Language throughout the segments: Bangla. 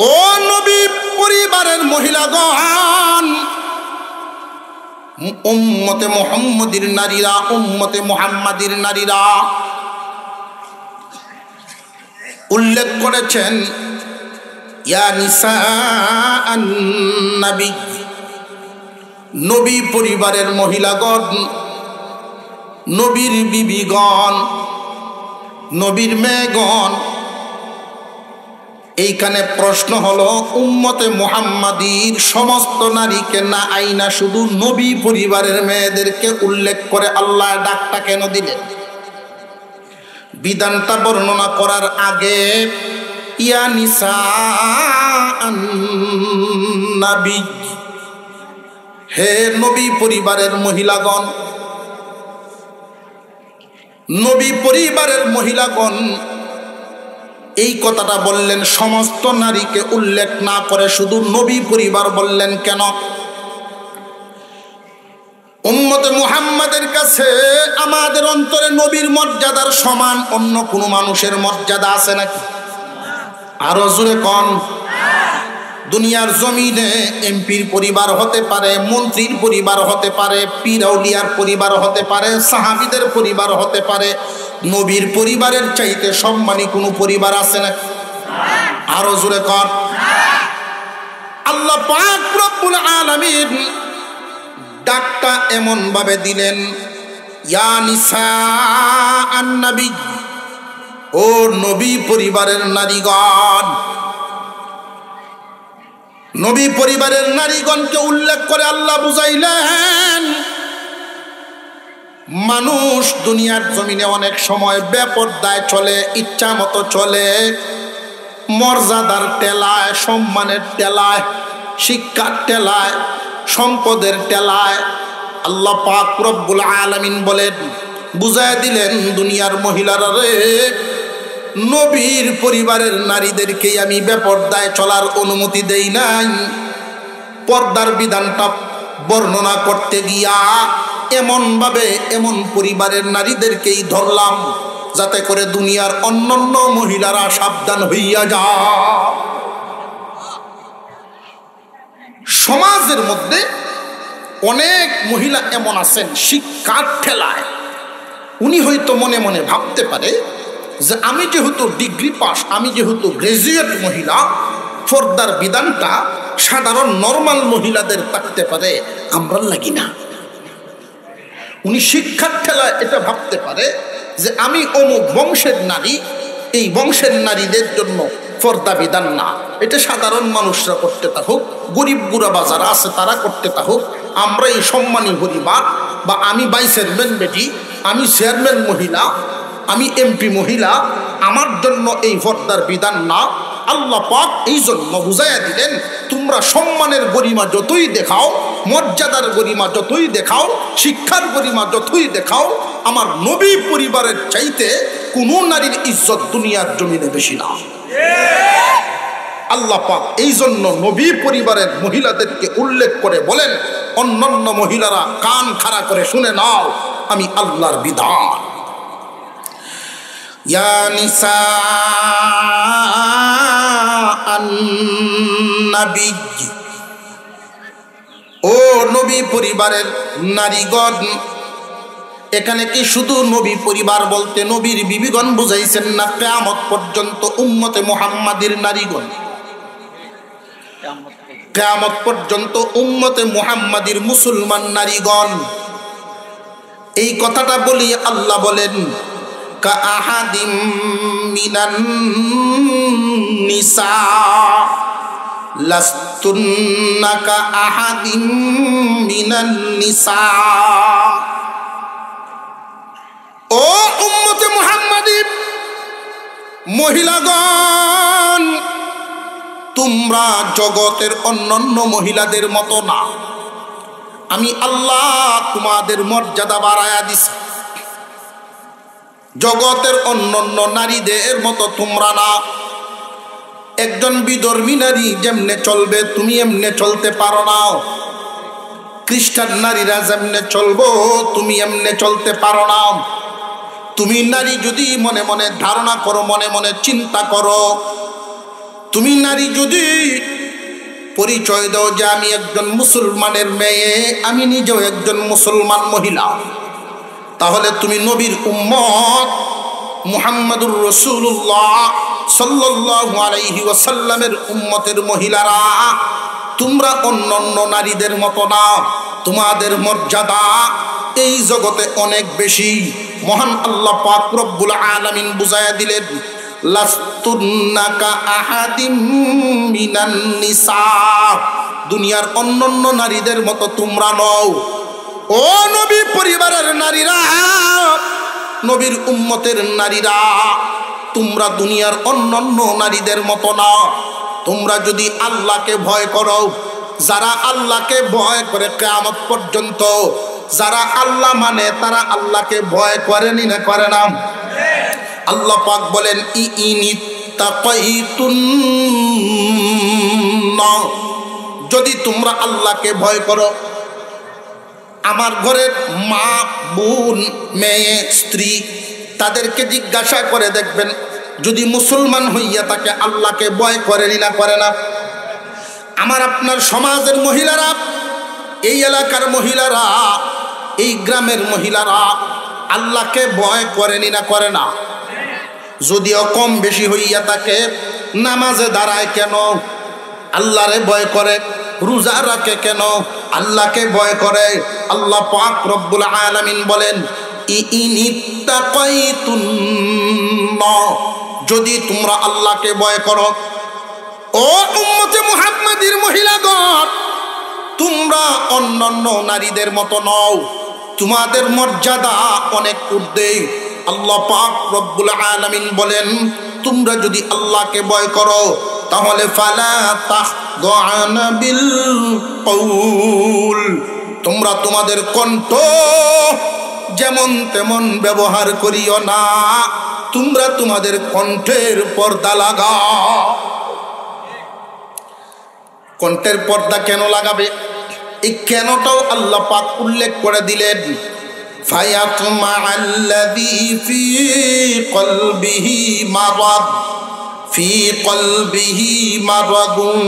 ও নবী পরিবারের মহিলাগণ, উম্মতে মুহাম্মাদির নারীরা, উম্মতে মুহাম্মাদির নারীরা উল্লেখ করেছেন ইয়া নিসাআন নবী, নবী পরিবারের মহিলাগণ, নবীর বিবিগণ, নবীর মেয়েগণ। এইখানে প্রশ্ন হলো, উম্মতে মুহাম্মাদির সমস্ত নারীকে না আইনা শুধু নবী পরিবারের মেয়েদেরকে উল্লেখ করে আল্লাহ ডাকটা কেন দিলেন? বিধানটা বর্ণনা করার আগে ইয়া নিসাআন নবী, হে নবী পরিবারের মহিলাগণ, নবী পরিবারের মহিলাগণ, এই কথাটা বললেন সমস্ত নারীকে উল্লেখ না করে শুধু নবী পরিবার বললেন কেন? উম্মতে মুহাম্মাদের কাছে আমাদের অন্তরে নবীর মর্যাদার সমান অন্য কোনো মানুষের মর্যাদা আছে নাকি? আরো জোরে কোন। দুনিয়ার জমিনে এমপির পরিবার হতে পারে, মন্ত্রীর পরিবার হতে পারে, পীর আউলিয়ার পরিবার হতে পারে, সাহাবীদের পরিবার হতে পারে, নবীর পরিবারের চাইতে সম্মানী কোনো পরিবার আছে নাকি? আরো জোরে কর। আল্লাহ পাক রব্বুল আলামিন ডাকটা এমন ভাবে দিলেন, ইয়া নিসাআন নবী, ও নবী পরিবারের নারীগণ। নবী পরিবারের নারীগণকে উল্লেখ করে আল্লাহ বুঝাইলেন, মানুষ দুনিয়ার জমিনে অনেক সময় বেপরদায় চলে, ইচ্ছা মতো চলে, মর্যাদার টেলায়, সম্মানের টেলায়, শিক্ষার টেলায়, সম্পদের টেলায়। আল্লাহ পাক রব্বুল আলামিন বলেন, বুঝায় দিলেন দুনিয়ার মহিলারা রে, নবীর পরিবারের নারীদেরকে আমি বেপরদায় চলার অনুমতি দেই নাই। পর্দার বিধানটা বর্ণনা করতে গিয়া এমন ভাবে এমন পরিবারের নারীদেরকেই ধরলাম যাতে করে দুনিয়ার অন্যান্য মহিলারা সাবধান হইয়া যায়। সমাজের মধ্যে অনেক মহিলা এমন আছেন, শিক্ষার ঠেলায় উনি হয়তো মনে মনে ভাবতে পারে যে আমি যেহেতু ডিগ্রি পাস, আমি যেহেতু গ্রাজুয়েট মহিলা, পর্দার বিধানটা সাধারণ নরমাল মহিলাদের থাকতে পারে, আমরা লাগি না। উনি শিক্ষার ঠেলায় এটা ভাবতে পারে যে আমি অমুক বংশের নারী, এই বংশের নারীদের জন্য পর্দা বিধান না, এটা সাধারণ মানুষরা করতে থাকুক, গরিব গুড়া বাজার আছে তারা করতে থাকুক, আমরা এই সম্মানী পরিবার, বা আমি ভাইস চেয়ারম্যান বেটি, আমি চেয়ারম্যান মহিলা, আমি এমপি মহিলা, আমার জন্য এই পর্দার বিধান না। আল্লাহ পাক এই জন্য বুঝাইয়া দিলেন, তোমরা সম্মানের গরিমা যতই দেখাও, মর্যাদার গরিমা যতই দেখাও, শিক্ষার গরিমা যতই দেখাও, আমার নবী পরিবারের চাইতে কোনো নারীর ইজ্জত দুনিয়ার জমিনে বেশি না। আল্লাহ পাক এই জন্য নবী পরিবারের মহিলাদেরকে উল্লেখ করে বলেন, অন্যান্য মহিলারা কান খাড়া করে শুনে নাও, আমি আল্লাহর বিধান। ইয়া নিসাআন নবী, ও নবী পরিবারের নারীগণ। এখানে কি শুধু নবী পরিবার বলতে নবীর বিবিগণ বুঝাইছেন না? কিয়ামত পর্যন্ত উম্মতে মুহাম্মাদির নারীগণ, কিয়ামত পর্যন্ত উম্মতে মুহাম্মাদির মুসলমান নারীগণ। এই কথাটা বলি আল্লাহ বলেন, কাআহাদিম মিনান নিসা লাস্তুন্না কাআহাদিম মিনান নিসা। ও উম্মতে মুহাম্মাদি মহিলাগণ, তোমরা জগতের অন্যান্য মহিলাদের মতো না। আমি আল্লাহ তোমাদের মর্যাদা বাড়ায়া দিছি। জগতের অন্যান্য নারীদের মতো তোমরা না। একজন বিধর্মী নারী যেমনে চলবে তুমি এমনে চলতে পারো না। খ্রিস্টান নারীরা যেমনে চলবো তুমি এমনে চলতে পারো না। তুমি নারী যদি মনে মনে ধারণা করো, মনে মনে চিন্তা করো, তুমি নারী যদি পরিচয় দাও যে আমি একজন মুসলমানের মেয়ে, আমি নিজেও একজন মুসলমান মহিলা, তাহলে তুমি নবীর উম্মত মুহাম্মাদুর রাসূলুল্লাহ সাল্লাল্লাহু আলাইহি ওয়াসাল্লামের উম্মতের মহিলারা, তোমরা অন্যান্য নারীদের মতো না। তোমাদের মর্যাদা এই জগতে অনেক বেশি। মহান আল্লাহ পাক রব্বুল আলামিন বুঝায়া দিলেন, লাস্তুন্নাকা আহাদিম মিনান নিসা, দুনিয়ার অন্যান্য নারীদের মতো তোমরা নও। ও নবী পরিবারের নারীরা, নবীর উম্মতের নারীরা, তোমরা দুনিয়ার অন্যান্য নারীদের মতো না। তোমরা যদি আল্লাহকে ভয় করো, যারা আল্লাহকে ভয় করে কিয়ামত পর্যন্ত, যারা আল্লাহ মানে তারা আল্লাহকে ভয় করেনি না করে না? আল্লাহ পাক বলেন, যদি তোমরা আল্লাহকে ভয় করো। আমার ঘরের মা, বোন, মেয়ে, স্ত্রী, তাদেরকে জিজ্ঞাসা করে দেখবেন, যদি মুসলমান হইয়া তাকে আল্লাহকে ভয় করেনি না করে না? আমার আপনার সমাজের মহিলারা, এই এলাকার মহিলারা, এই গ্রামের মহিলারা আল্লাহকে ভয় করেনি না করে না? যদিও কম বেশি হইয়া থাকে, নামাজে দাঁড়ায় কেন? আল্লাহরে ভয় করে। রোজা রাখে কেন? আল্লাহকে ভয় করে। আল্লাহ পাক রব্বুল আলামিন বলেন, যদি তোমরা আল্লাহকে ভয় করো। ও উম্মতে মুহাম্মাদীর মহিলাগণ, তোমরা অন্যান্য নারীদের মতো নও, তোমাদের মর্যাদা অনেক ঊর্ধ্বে। আল্লাহ পাক রব্বুল আলামিন বলেন, তোমরা যদি আল্লাহকে ভয় করো তাহলে ফালা তাখদা'না বিল কওল, তোমরা তোমাদের কণ্ঠ যেমন তেমন ব্যবহার করিও না, তোমরা তোমাদের কণ্ঠের পর্দা লাগাও। কণ্ঠের পর্দা কেন লাগাবে? এই কেনটাও আল্লাহ পাক উল্লেখ করে দিলেন। ফায়াতমাআল্লাযী ফী কলবিহি মারাদ, ফী কলবিহি মারাদুন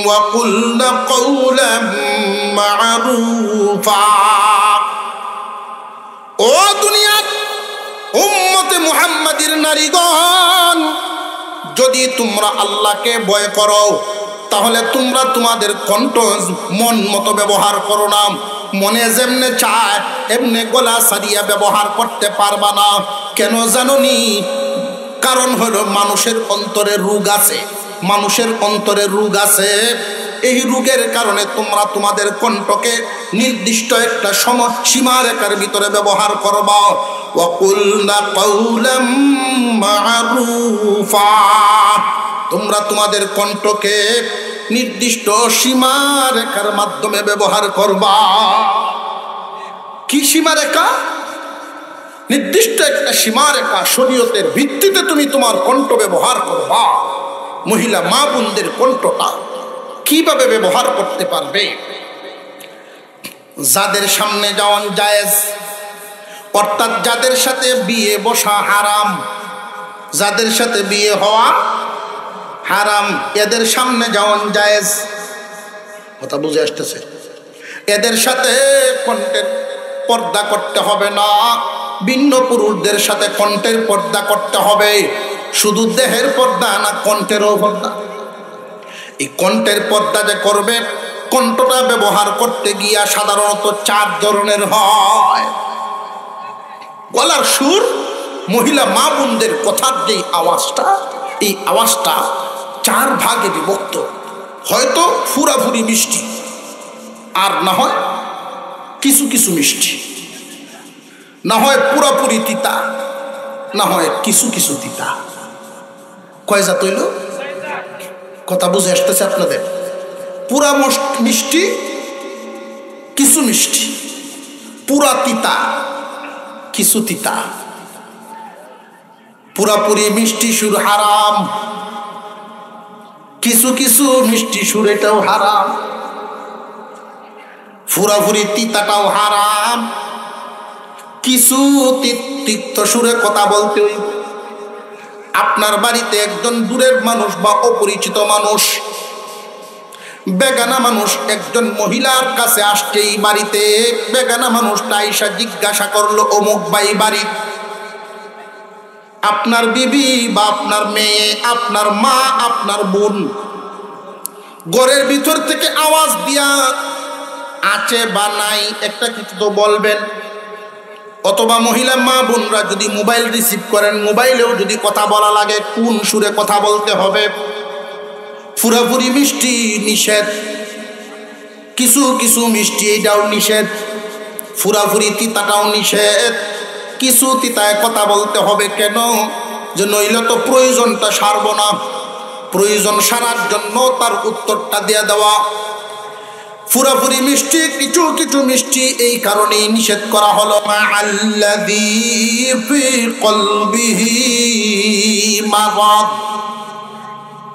ওয়া কুলনা কওলাম মা'রুফা। ও দুনিয়ার উম্মতে মুহাম্মাদীর নারীগণ, যদি তোমরা আল্লাহকে ভয় করো তাহলে তোমরা তোমাদের কণ্ঠ মন মতো ব্যবহার করো না। মনে যেমনে চায় এমনি গলা সারিয়া ব্যবহার করতে পারবা না। কেন জানোনি? কারণ হলো মানুষের অন্তরে রোগ আছে, মানুষের অন্তরে রোগ আছে। এই রোগের কারণে তোমরা তোমাদের কণ্ঠকে নির্দিষ্ট একটা সীমারেখার ভিতরে ব্যবহার করবা। ওয়া কুলনা কওলাম মা'রুফা, তোমরা তোমাদের কণ্ঠকে নির্দিষ্ট সীমারেখার মাধ্যমে ব্যবহার করবা। কি সীমারেখা? নির্দিষ্ট একটা সীমারেখা, শরীয়তের ভিত্তিতে তুমি তোমার কণ্ঠ ব্যবহার করবা। মহিলা মা বোনদের কণ্ঠটা কিভাবে ব্যবহার করতে পারবে? যাদের সামনে যাওয়া জায়েজ, অর্থাৎ যাদের সাথে বিয়ে বসা হারাম, যাদের সাথে বিয়ে হওয়া হারাম, এদের সামনে যাওয়া জায়েজ। কথা বুঝে আসতেছে? এদের সাথে কণ্ঠের পর্দা করতে হবে না। ভিন্ন পুরুষদের সাথে কণ্ঠের পর্দা করতে হবে। শুধু দেহের পর্দা না, কণ্ঠেরও পর্দা। এই কণ্ঠের পর্দা যে করবে, কণ্ঠটা ব্যবহার করতে গিয়া সাধারণত 4 ধরনের হয়। গলার সুর, মহিলা মা বোনদের কথার যে আওয়াজটা, এই আওয়াজটা 4 ভাগে বিভক্ত। হয়তো পুরাপুরি মিষ্টি, আর না হয় কিছু কিছু মিষ্টি, না হয় পুরাপুরি তিতা, না হয় কিছু কিছু তিতা। কয় জাত হইল? কথা বুঝে আসতেছে আপনাদের? পুরা মিষ্টি, কিছু মিষ্টি, পুরা তিতা, কিছু তিতা। পুরাপুরি মিষ্টি সুর হারাম, কিছু কিছু মিষ্টি সুর এটাও হারাম, পুরাপুরি তিতাটাও হারাম, কিছু তিক্ত সুরে কথা বলতে হইবে। আপনার বাড়িতে একজন দূরের মানুষ বা অপরিচিত মানুষ, বেগানা মানুষ একজন মহিলার কাছে আসছেই বাড়িতে, বেগানা মানুষটা আইসা জিজ্ঞাসা করলো অমুক ভাই বাড়ি, আপনার বিবি বা আপনার মেয়ে, আপনার মা, আপনার বোন ঘরের ভিতর থেকে আওয়াজ দিয়া আছে বা নাই একটা কিছু তো বলবেন। অথবা মহিলা মা বোনরা যদি মোবাইল রিসিভ করেন, মোবাইলেও যদি কথা বলা লাগে কোন সুরে কথা বলতে হবে। পুরাপুরি মিষ্টি নিষেধ, কিছু কিছু মিষ্টি এটাও নিষেধ, পুরাপুরি তিতাটাও নিষেধ, কিছু তিতায় কথা বলতে হবে। কেন? যে নইলে তো প্রয়োজনটা সারব না, প্রয়োজন সারার জন্য তার উত্তরটা দিয়ে দেওয়া। পুরাপুরি মিষ্টি, কিছু কিছু মিষ্টি এই কারণেই নিষেধ করা হলো। আল্লাযী ফি কলবিহি মারাদ,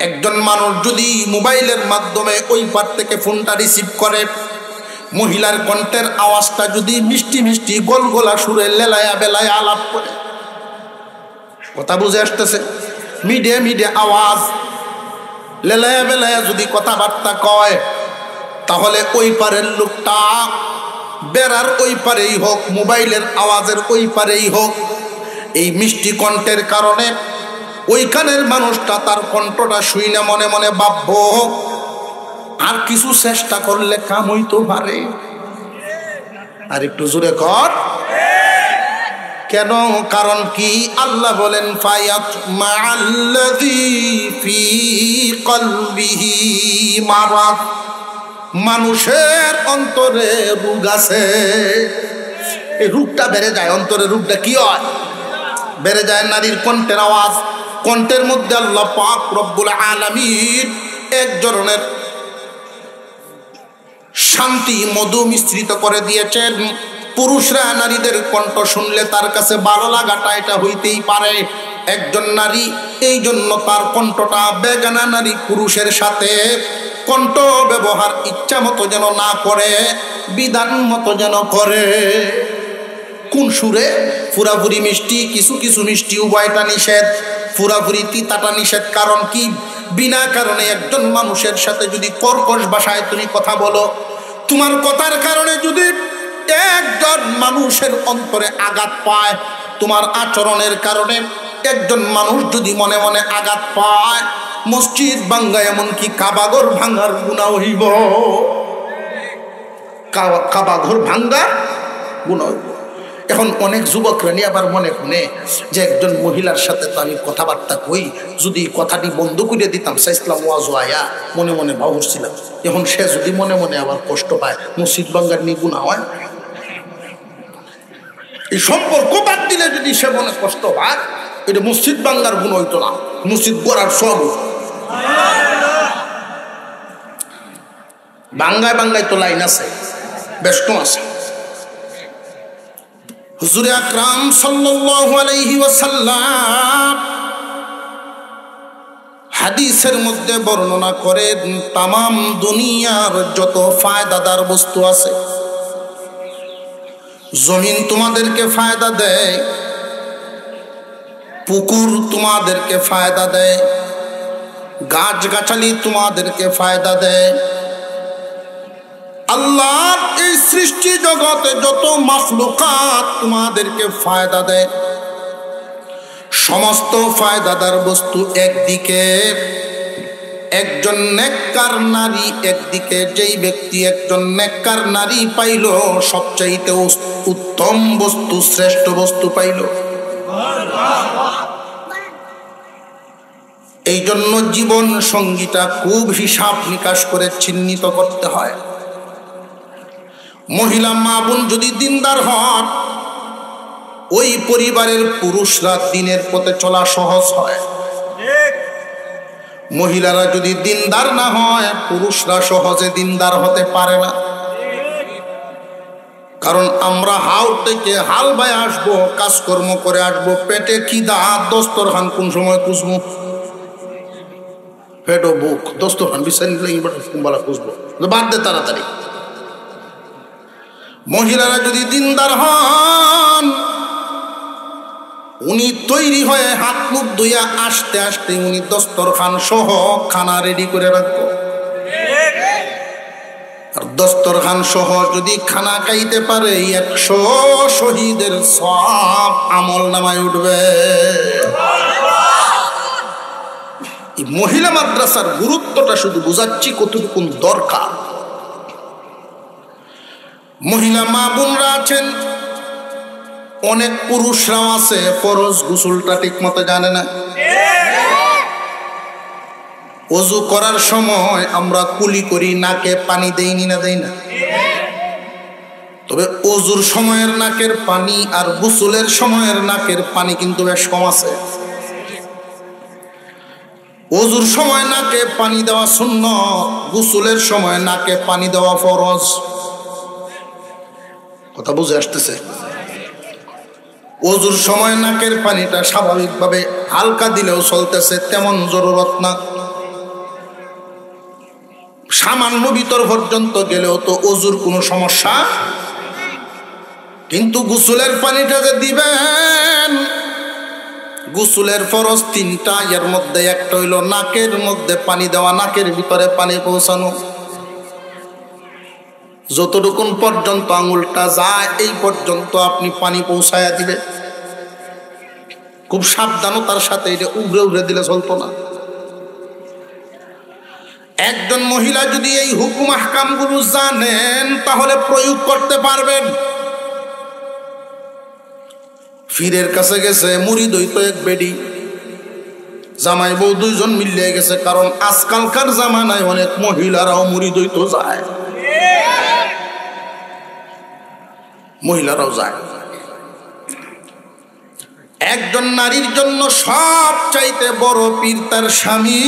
একজন মানুষ যদি মোবাইলের মাধ্যমে ওই পার থেকে ফোনটা রিসিভ করে, মহিলার কণ্ঠের আওয়াজটা যদি মিষ্টি মিষ্টি গোলগোলা সুরে লেলায়া বেলায়া আলাপ করে, কথা বুঝে আসতেছে? মিডিয়া মিডিয়া আওয়াজ লেলায়া বেলায়া যদি কথাবার্তা কয়, তাহলে ওই পারের লোকটা বেড়ার ওই পারেই হোক, মোবাইলের আওয়াজের ওই পারেই হোক, এই মিষ্টি কণ্ঠের কারণে ওইখানের মানুষটা তার কণ্ঠটা শুইনা মনে মনে ভাবব আর কিছু চেষ্টা করলে কাম হইতে পারে। আর একটু জোরে কর। কেন? কারণ কি? আল্লাহ বলেন ফায়াতমাআল্লাযী ফি কলবিহি মারাদ, মানুষের অন্তরে রোগ আছে, এই রোগটা বেড়ে যায়। অন্তরের রোগটা কি হয়? বেড়ে যায়। নারীর কণ্ঠের আওয়াজ, কণ্ঠের মধ্যে আল্লাহ পাক রব্বুল আলামিন এক ধরনের শান্তি মধু মিশ্রিত করে দিয়েছেন। পুরুষরা নারীদের কণ্ঠ শুনলে তার কাছে ভালো লাগাটা এটা হইতেই পারে। একজন নারী এই জন্য তার কণ্ঠটা বেগানা নারী পুরুষের সাথে কণ্ঠ ব্যবহার ইচ্ছা মতো যেন না করে, বিধান মতো যেন করে। কোন সুরে? পুরাপুরি মিষ্টি, কিছু কিছু মিষ্টি, উভয়টা নিষেধ। পুরাপুরি তিতাটা নিষেধ। কারণ কি? বিনা কারণে একজন মানুষের সাথে যদি কর্কশ ভাষায় তুমি কথা বলো, তোমার কথার কারণে যদি একজন মানুষের অন্তরে আঘাত পায়, তোমার আচরণের কারণে একজন মানুষ যদি মনে মনে আঘাত পায়, মসজিদ ভাঙ্গা এমনকি কাবাঘর ভাঙ্গার গুনাহ হইব। কাবাঘর ভাঙ্গা গুনাহ হইব। এখন অনেক যুবকরা নিয়ে আবার মনে শুনে যে একজন মহিলার সাথে তো আমি কথাবার্তা কই, যদি কথাটি বন্ধ করে দিতাম সাইসলাম ওয়াজ আয়া, মনে মনে ভাবছিলাম। এখন সে যদি মনে মনে আবার কষ্ট পায়, মসজিদ ভাঙ্গার নিয়ে গুনাহ হয়। এই সম্পর্ক বাদ দিলে যদি সে মনে কষ্ট হয়, এটা মসজিদ ভাঙ্গার গুণ হইতো না, মসজিদ গড়ার সব। বাঙ্গায় বাঙ্গায় তো লাইন আছে, ব্যস্ত আছে। হুজুর আকরাম সাল্লাল্লাহু আলাইহি ওয়াসাল্লাম হাদিসের মধ্যে বর্ণনা করেন, তামাম দুনিয়ার যত ফায়দাদার বস্তু আছে, জমিন তোমাদেরকে ফায়দা দেয়, পুকুর তোমাদেরকে ফায়দা দেয়, গাছগাছালি তোমাদেরকে ফায়দা দেয়, আল্লাহর এই সৃষ্টি জগতে যত মাখলুকাত তোমাদেরকে ফায়দা দেয়। সমস্ত ফায়দাদার বস্তু একদিকে, একজন নেককার নারী একদিকে। যেই ব্যক্তি একজন নেককার নারী পাইল, সবচাইতে উত্তম বস্তু, শ্রেষ্ঠ বস্তু পাইল। এই জন্য জীবন সঙ্গীটা খুব হিসাব নিকাশ করে চিহ্নিত করতে হয়। মহিলা মা বোন যদি দিনদার হন, ওই পরিবারের পুরুষরা দিনের পথে চলা সহজ হয়। মহিলারা যদি দিনদার না হয়, পুরুষরা সহজে দিনদার হতে পারে না। কারণ আমরা হাওড় থেকে হাল বায় আসবো, কাজকর্ম করে আসবো, পেটে খিদা, দস্তরখান কোন সময় খুঁজবো, পেটও বুক দস্তরখান বিছাই নিলে খুঁজবো, বাদ দে তাড়াতাড়ি। মহিলারা যদি দিনদার হন, উনি তৈরি হয়ে হাত মুখ ধুইয়া আসতে আসতে উনি দস্তরখান সহ খানা রেডি করে রাখবো। আর দস্তরখান সহ যদি খানা খাইতে পারে 100 শহীদের সব আমল নামায় উঠবে। এই মহিলা মাদ্রাসার গুরুত্বটা শুধু বুঝাচ্ছি কতটুকু দরকার। মহিলা মা বোনরা আছেন, অনেক পুরুষরাও আছে ফরজ গোসলটা ঠিক মতো জানে না। ওযু করার সময় আমরা কুলি করি, নাকে পানি দেইনি না দেই না? তবে ওযুর সময়ের নাকের পানি আর গোসলের সময়ের নাকের পানি কিন্তু বেশ কম আছে। ওযুর সময় নাকে পানি দেওয়া সুন্নাত, গোসলের সময় নাকে পানি দেওয়া ফরজ। কথা বুঝে আসতেছে? ওযুর সময় নাকের পানিটা স্বাভাবিকভাবে হালকা দিলেও চলতেছে, তেমন জরুরত না। সামান্য ভিতর পর্যন্ত গেলেও তো ওযুর কোনো সমস্যা। কিন্তু গোসলের পানিটা যে দিবেন, গোসলের ফরজ 3টা, এর মধ্যে একটা হইল নাকের মধ্যে পানি দেওয়া, নাকের ভিতরে পানি পৌঁছানো। যতটুকু পর্যন্ত আঙুলটা যায় এই পর্যন্ত আপনি পানি পৌঁছায়া দিবে। খুব সাবধানতার সাথে, এটা উগরে উগরে দিলে চলতো না। একজন মহিলা যদি এই হুকুম আহকামগুলো জানেন তাহলে প্রয়োগ করতে পারবেন। পীরের কাছে গেছে, মুরিদ হইতো এক বেডি, জামাই বউ 2 জন মিলে গেছে। কারণ আজকালকার জামানায় অনেক মহিলারাও মুরিদ হইতো যায়, মহিলারাও যায়। একজন নারীর জন্য সব চাইতে বড় পীর তার স্বামী।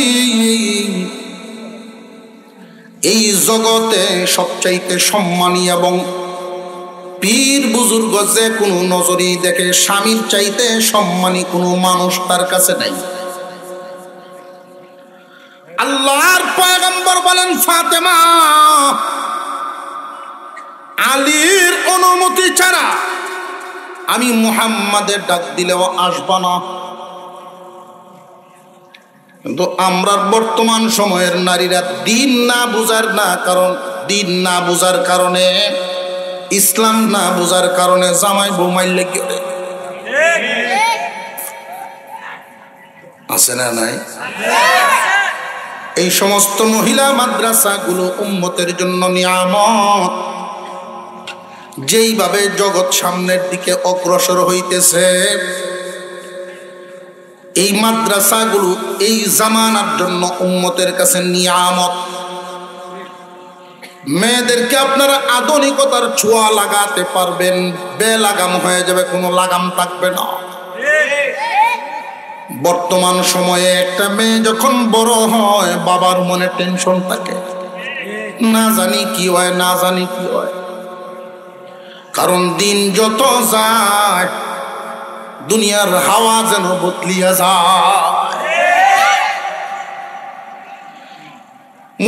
এই জগতে সবচাইতে সম্মানী এবং পীর বুজুর্গ যে কোনো নজরেই দেখে, স্বামীর চাইতে সম্মানী কোনো মানুষ তার কাছে নাই। আল্লাহর পয়গম্বর বলেন, ফাতেমা আলীর অনুমতি ছাড়া আমি মুহাম্মাদের ডাক দিলেও আসবা না। কিন্তু আমরা বর্তমান সময়ের নারীরা দিন না বুঝার না কারণ দিন না বুঝার কারণে, ইসলাম না বুঝার কারণে জামাই বউ মাইলে গেলে আছে না নাই? এই সমস্ত মহিলা মাদ্রাসাগুলো উম্মতের জন্য নিয়ামত। যেইভাবে জগৎ সামনের দিকে অগ্রসর হইতেছে, এই মাদ্রাসাগুলো এই জামানার জন্য উম্মতের কাছে নিয়ামত। মেয়েদেরকে আপনারা আধুনিকতার ছোঁয়া লাগাতে পারবেন, বেলাগাম হয়ে যাবে, কোনো লাগাম থাকবে না। বর্তমান সময়ে একটা মেয়ে যখন বড় হয়, বাবার মনে টেনশন থাকে, না জানি কি হয়, না জানি কি হয়। কারণ দিন যত যায় দুনিয়ার হাওয়া যেন বদলিয়া যায়।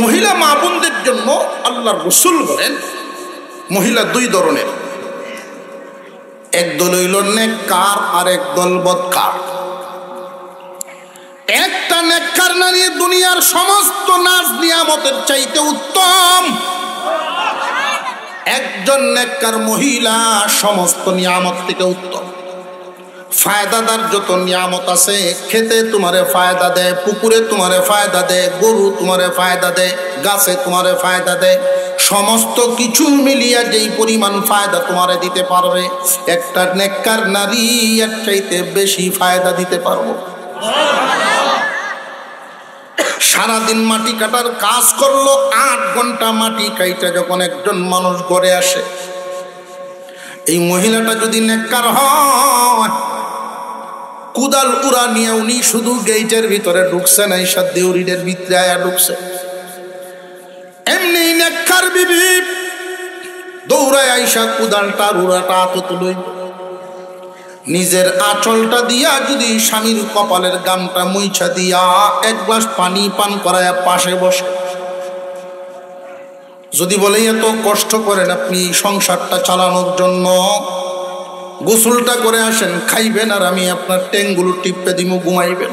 মহিলা মা বোনদের জন্য আল্লাহর রাসূল বলেন, মহিলা 2 ধরনের, এক দল হইল নেককার আর এক দল বদকার। একটা নেককার নারী দুনিয়ার সমস্ত নাজ নিয়ামতের চাইতে উত্তম। একজন নেককার মহিলা সমস্ত নিয়ামত থেকে উত্তম। ফায়দাদার যত নিয়ামত আছে, খেতে তোমারে ফায়দা দেয়, পুকুরে তোমারে ফায়দা দেয়, গরু তোমারে ফায়দা দেয়, গাছে তোমারে ফায়দা দেয়, সমস্ত কিছু মিলিয়া যেই পরিমাণ ফায়দা তোমারে দিতে পারবে, একটা নেককার নারী এর চাইতে বেশি ফায়দা দিতে পারবো। সারাদিন মাটি কাটার কাজ করলো, 8 ঘন্টা মাটি কাইটা যখন একজন মানুষ ঘরে আসে, এই মহিলাটা যদি নেককার হয়, কুদাল উড়া নিয়ে উনি শুধু গেইটের ভিতরে ঢুকছে না, ঈশার দেউরিদের ভিতরে আয়া ঢুকছে। এমনি নেককার বিবি দৌড়ায় আইসা কুদালটা উড়াটা হাতে তুলই, নিজের আঁচলটা দিয়া যদি স্বামীর কপালের গামটা মুইছা দিয়া 1 গ্লাস পানি পান করায় পাশে বসে, যদি বলে এত কষ্ট করেন আপনি সংসারটা চালানোর জন্য, গোসলটা করে আসেন, খাইবেন, আর আমি আপনার ট্যাঙ্গুলো টিপে দিব, ঘুমাইবেন।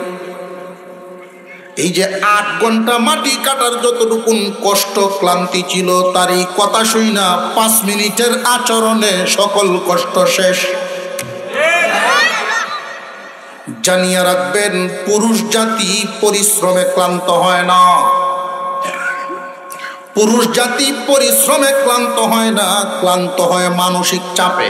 এই যে 8 ঘন্টা মাটি কাটার যতটুকুন কষ্ট ক্লান্তি ছিল, তারই কথা শুই না 5 মিনিটের আচরণে সকল কষ্ট শেষ। জানিয়ে রাখবেন, পুরুষ জাতি পরিশ্রমে ক্লান্ত হয় না। পুরুষ জাতি পরিশ্রমে ক্লান্ত হয় না, ক্লান্ত হয় মানসিক চাপে।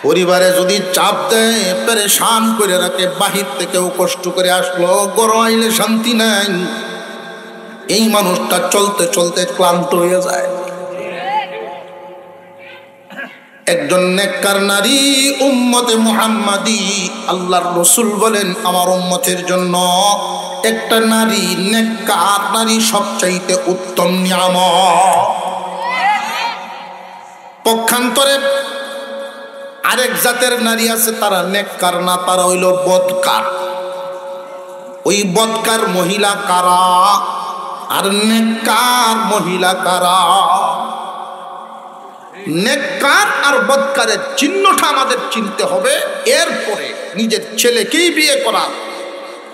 পরিবারে যদি চাপ দেয়, পেরেশান করে রাখে, বাহির থেকেও কষ্ট করে আসলো, গরম আইলে শান্তি নাই, এই মানুষটা চলতে চলতে ক্লান্ত হয়ে যায়। একজন নেককার নারী, উম্মতে মুহাম্মাদি, আল্লাহর রাসূল বলেন আমার উম্মতের জন্য একটা নারী, নেককার নারী সবচাইতে উত্তম নিয়ামত। পক্ষান্তরে আরেক জাতের নারী আছে, তারা নেককার না, তারা হইল বদকার। ওই বদকার মহিলা কারা আর নেককার মহিলা কারা? নেককার আর বদকারের চিহ্নটা আমাদের চিনতে হবে। এরপরে নিজের ছেলেকেই বিয়ে করা,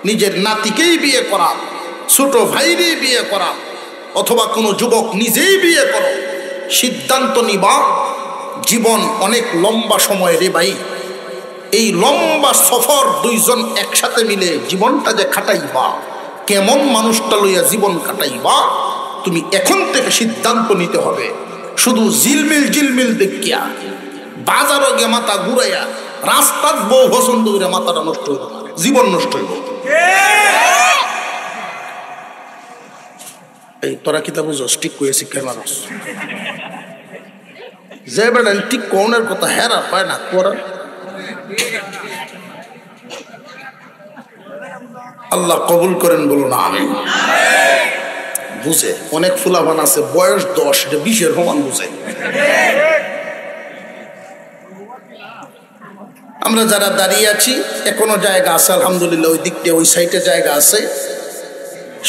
নিজের নাতিকেই বিয়ে করা, ছোট ভাইরেই বিয়ে করা, অথবা কোনো যুবক নিজেই বিয়ে করো, সিদ্ধান্ত নিবা। জীবন অনেক লম্বা সময় রে ভাই, এই লম্বা সফর দুইজন একসাথে মিলে জীবনটা যে কাটাইবা, কেমন মানুষটা লইয়া জীবন কাটাইবা, তুমি এখন থেকে সিদ্ধান্ত নিতে হবে। শুধু জিলমিল জিলমিল দেখিয়া বাজারও গিয়ে মাথা ঘুরাইয়া রাস্তার বউ পছন্দ করে মাথাটা নষ্ট হইব, জীবন নষ্ট হইব। এই তোরা কিতা বুঝোস? ঠিক করে শিক্ষার মানুষ যে বেড়া ঠিক কনের কথা হেরা পায় না করার। আল্লাহ কবুল করেন, বলো না আমি। বুঝে অনেক ফুলাবান আছে, বয়স 10, 20-এর সমান বুঝে। আমরা যারা দাঁড়িয়ে আছি, এখনো জায়গা আছে আলহামদুলিল্লাহ, ওই দিক দিয়ে ওই সাইডে জায়গা আছে।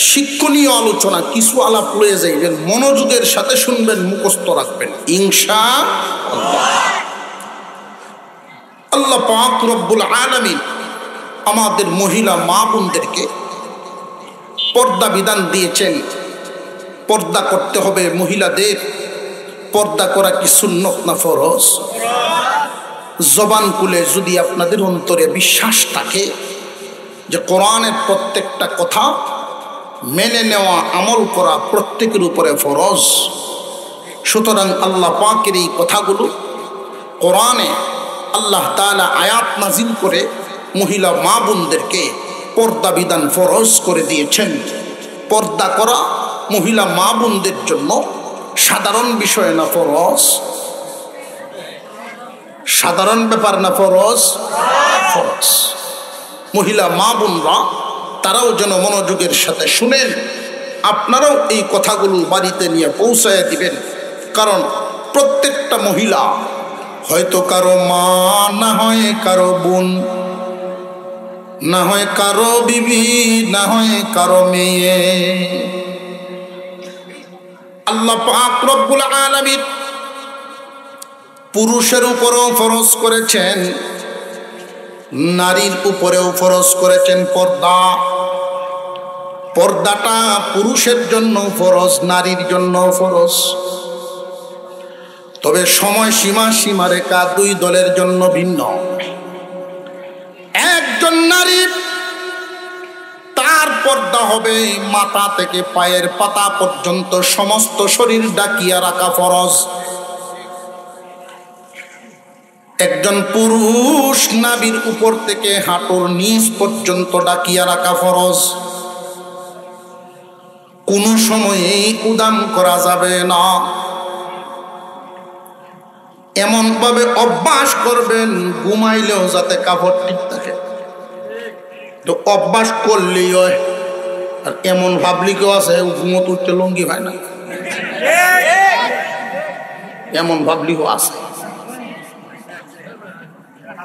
শিক্ষণীয় আলোচনা কিছু আলাপ লয়ে যাইবেন, মনোযোগের সাথে শুনবেন, মুখস্থ রাখবেন ইনশাআল্লাহ। আল্লাহ পাক রব্বুল আলামিন আমাদের মহিলা মা বোনদেরকে পর্দা বিধান দিয়েছেন। পর্দা করতে হবে মহিলাদের। পর্দা করা কি সুন্নত না ফরজ? জবান খুলে যদি আপনাদের অন্তরে বিশ্বাস থাকে যে কোরআনের প্রত্যেকটা কথা মেনে নেওয়া, আমল করা প্রত্যেকের উপরে ফরজ, সুতরাং আল্লাহ পাকের এই কথাগুলো কোরআনে আল্লাহ তাআলা আয়াত নাজিল করে মহিলা মা বোনদেরকে পর্দা বিধান ফরজ করে দিয়েছেন। পর্দা করা মহিলা মা বোনদের জন্য সাধারণ বিষয় না ফরজ? সাধারণ ব্যাপার না ফরজ? ফরজ। মহিলা মা বোনরা তারাও যেন মনোযোগের সাথে শুনেন। আপনারাও এই কথাগুলো বাড়িতে নিয়ে পৌঁছায় দিবেন, কারণ প্রত্যেকটা মহিলা হয়তো কারো মা, না হয় কারো বোন, না হয় কারো বিবি, না হয় কারো মেয়ে। আল্লাহ পাক রব্বুল আলামিন পুরুষের উপরেও ফরজ করেছেন, নারীর উপরেও ফরজ করেছেন পর্দা। পর্দাটা পুরুষের জন্য ফরজ, নারীর জন্য ফরজ। তবে সময় সীমা, সীমারেখা দুই দলের জন্য ভিন্ন। একজন নারী, তার পর্দা হবে মাথা থেকে পায়ের পাতা পর্যন্ত সমস্ত শরীর ঢাকিয়া রাখা ফরজ। একজন পুরুষ নাভির উপর থেকে হাঁটুর নিচ পর্যন্ত ঢাকিয়া রাখা ফরজ। কোনো সময়েই উদাম করা যাবে না। এমন ভাবে অভ্যাস করবেন ঘুমাইলেও যাতে কাপড় ঠিক থাকে, তো অভ্যাস করলেই হয়। আর এমন ভাবলি কেউ আছে ঘুমোতে উঠতে লুঙ্গি হয় না, এমন ভাবলিও আছে।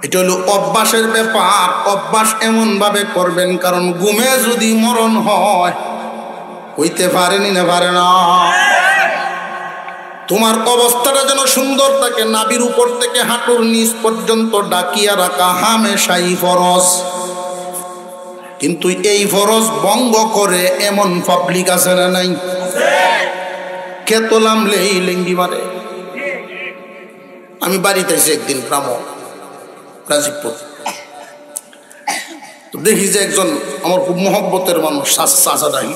এটা হলো অভ্যাসের ব্যাপার। অভ্যাস এমন ভাবে করবেন, কারণ ঘুমে যদি মরণ হয়, হইতে পারেনি না পারে না। তোমার অবস্থাটা যেন সুন্দর থাকে, নাভির উপর থেকে হাঁটুর নিচ পর্যন্ত ডাকিয়া রাখা হামেশাই ফরজ। কিন্তু এই ফরজ ভঙ্গ করে এমন পাবলিক আছে না নাই? কেতলামলেই লেঙ্গি মারে। আমি বাড়িতে এসে একদিন গ্রাম রাজীবপুর, তো দেখি যে একজন আমার খুব মহব্বতের মানুষ চাচা ডাই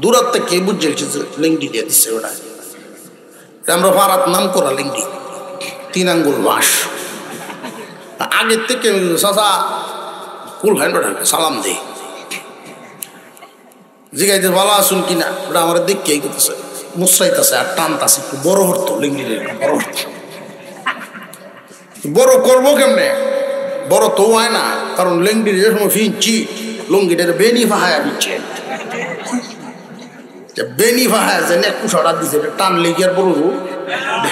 দূরার থেকে বুঝেছি যে লেঙ্গি দিয়ে দিচ্ছে। ওটা আমরা ভারত নাম করা লেঙ্গি, 3 আঙ্গুল বাস। আগের থেকে চাচা কুল হয় না, সালাম দিই, জিগাইতে ভালো আসুন কিনা। ওটা আমার দেখে করতেছে, মুসরাইতেছে আর টানতাছে, একটু বড় হতো লেঙ্গি, বড় হতো। বড় করবো কেমনে? বড় তো হয় না, কারণ লেঙ্গির যে সময় ফিনছি লুঙ্গিটার বেনি ফাহায়া দিচ্ছে, বেনি ফাহায়া যে নেকুশাটা দিচ্ছে, টান লেগে আর বড়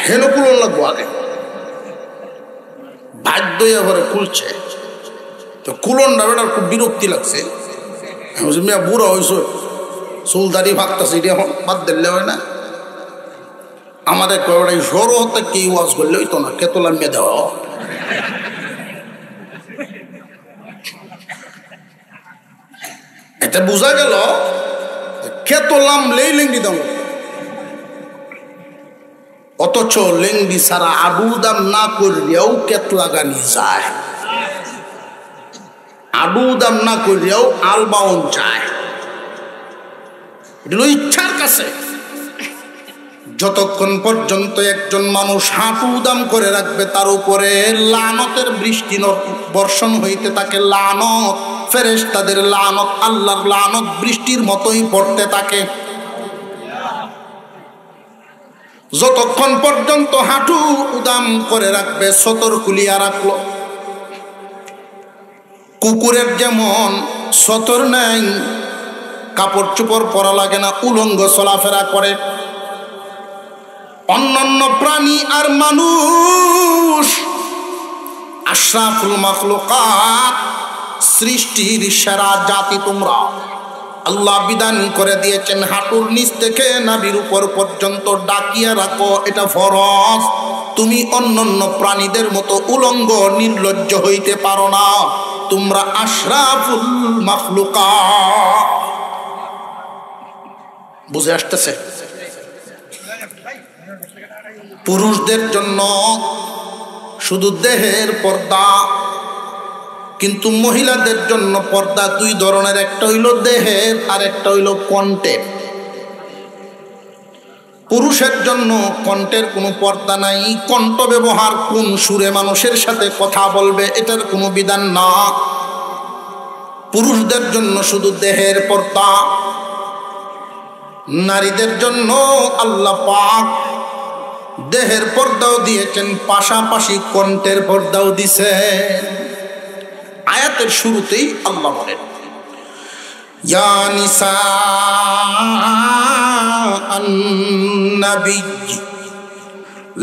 হেন কুলন লাগবো আগে, বাধ্য হয়ে খুলছে। তো কুলনটা বেটার খুব বিরক্তি লাগছে। মিয়া বুড়ো হয়েছ, চুলদারি ভাগতেছে, এটা এখন বাদ দিলে হয় না। আমাদের কয়টাই সরো হতে কি ওয়াজ করলে হইতো না, কেতলাম মেয়ে দেওয়া। এটা বোঝা গেল কেতলাম লেঙ্গি দাম, অথচ লেঙ্গি ছাড়া আবু দাম না করিয়াও কেতলা গানি যায়, আবু দাম না করিয়াও আলবাউন যায়। এটা ইচ্ছার কাছে। যতক্ষণ পর্যন্ত একজন মানুষ হাঁটু দাম করে রাখবে, তার উপরে লানতের বৃষ্টি বর্ষণ হইতে থাকে। লানত, ফেরেশতাদের লানত, আল্লাহর লানত বৃষ্টির মতোই পড়তে থাকে। যতক্ষণ পর্যন্ত হাঁটু উদাম করে রাখবে, সতর খুলিয়া রাখলো। কুকুরের যেমন সতর নাই, কাপড় চোপড় পরা লাগে না, উলঙ্গ চলাফেরা করে। অন্যান্য প্রাণী আর মানুষ আশরাফুল মাখলুকাত, সৃষ্টির সেরা জাতি তোমরা। আল্লাহ বিধান করে দিয়েছেন হাঁটুর নিচ থেকে নাভির উপর পর্যন্ত ডাকিয়া রাখো, এটা ফরজ। তুমি অন্যান্য প্রাণীদের মতো উলঙ্গ নির্লজ্জ হইতে পারো না, তোমরা আশরাফুল মাখলুকাত। বুঝে আসতেছে? পুরুষদের জন্য শুধু দেহের পর্দা, কিন্তু মহিলাদের জন্য পর্দা 2 ধরনের, একটা হইল দেহের আর একটা হইল কণ্ঠের। পুরুষের জন্য কণ্ঠের কোনো পর্দা নাই, কণ্ঠ ব্যবহার কোন সুরে মানুষের সাথে কথা বলবে এটার কোনো বিধান না। পুরুষদের জন্য শুধু দেহের পর্দা। নারীদের জন্য আল্লাহ পাক দেহের পর্দাও দিয়েছেন, পাশাপাশি কণ্ঠের পর্দাও দিয়েছেন। আয়াতের শুরুতেই আল্লাহ বলেন, ইয়া নিসা আন-নবী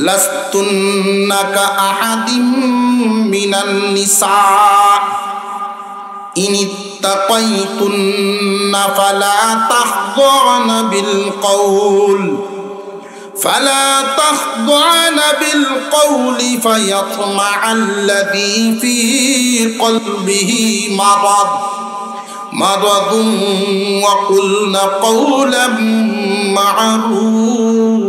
লাস্তুন্না কাআহাদিম মিনান নিসা ইনিত্তাকাইতুন্না ফালা তাখদা'না বিল কওল فلا تخضعن بالقول فيطمع الذي في قلبه مرض وقلن قولا معروفا।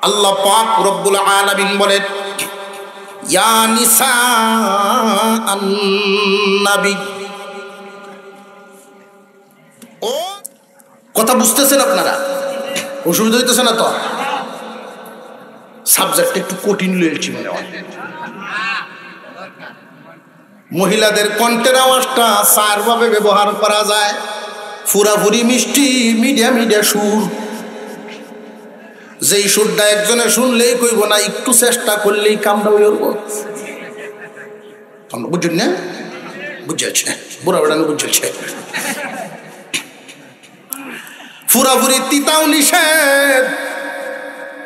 আল্লাহ পাক রব্বুল আলামিন বলেন, ইয়া নিসা আন-নবী। ও কথা বুঝতেছেন আপনারা? অসুবিধা হইতেছে না তো? সাবজেক্ট একটু কঠিন লেগেছি মনে হয়। মহিলাদের কণ্ঠের আওয়াজটা 4 ভাবে ব্যবহার করা যায়। ফুরাফুরি মিষ্টি, মিডিয়া মিডিয়া সুর। যেই সুরটা একজনে শুনলেই কইব না, একটু চেষ্টা করলেই কামটা হইব। বুঝুন না? বুঝেছে, বুড়া বেড়ানো বুঝেছে। পুরাপুরি তিতাও নিষেধ।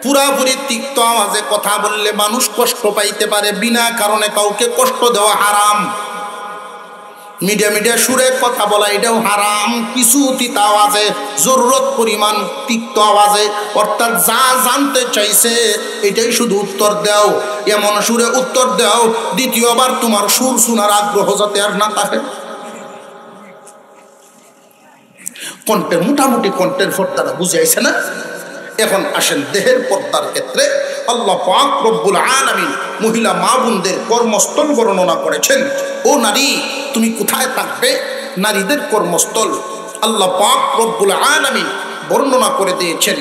পুরাপুরি তিক্ত আওয়াজে কথা বললে মানুষ কষ্ট পাইতে পারে, বিনা কারণে কাউকে কষ্ট দেওয়া হারাম। মিডিয়া সুরে কথা বলা এটাও হারাম, কিছু তিতা আওয়াজে, জরুরত পরিমাণ তিক্ত আওয়াজে, অর্থাৎ যা জানতে চাইছে এটাই শুধু উত্তর দাও, এমন সুরে উত্তর দাও দ্বিতীয়বার তোমার সুর শোনার আগ্রহ যাতে আর না থাকে। কণ্ঠের মোটামুটি কণ্ঠের পর্দাটা বুঝাইছে না? এখন আসেন দেহের পর্দার ক্ষেত্রে আল্লাহ পাক রব্বুল আলামিন মহিলা মা বোনদের কর্মস্থল বর্ণনা করেছেন। ও নারী, তুমি কোথায় থাকবে? নারীদের কর্মস্থল আল্লাহ পাক রব্বুল আলামিন বর্ণনা করে দিয়েছেন।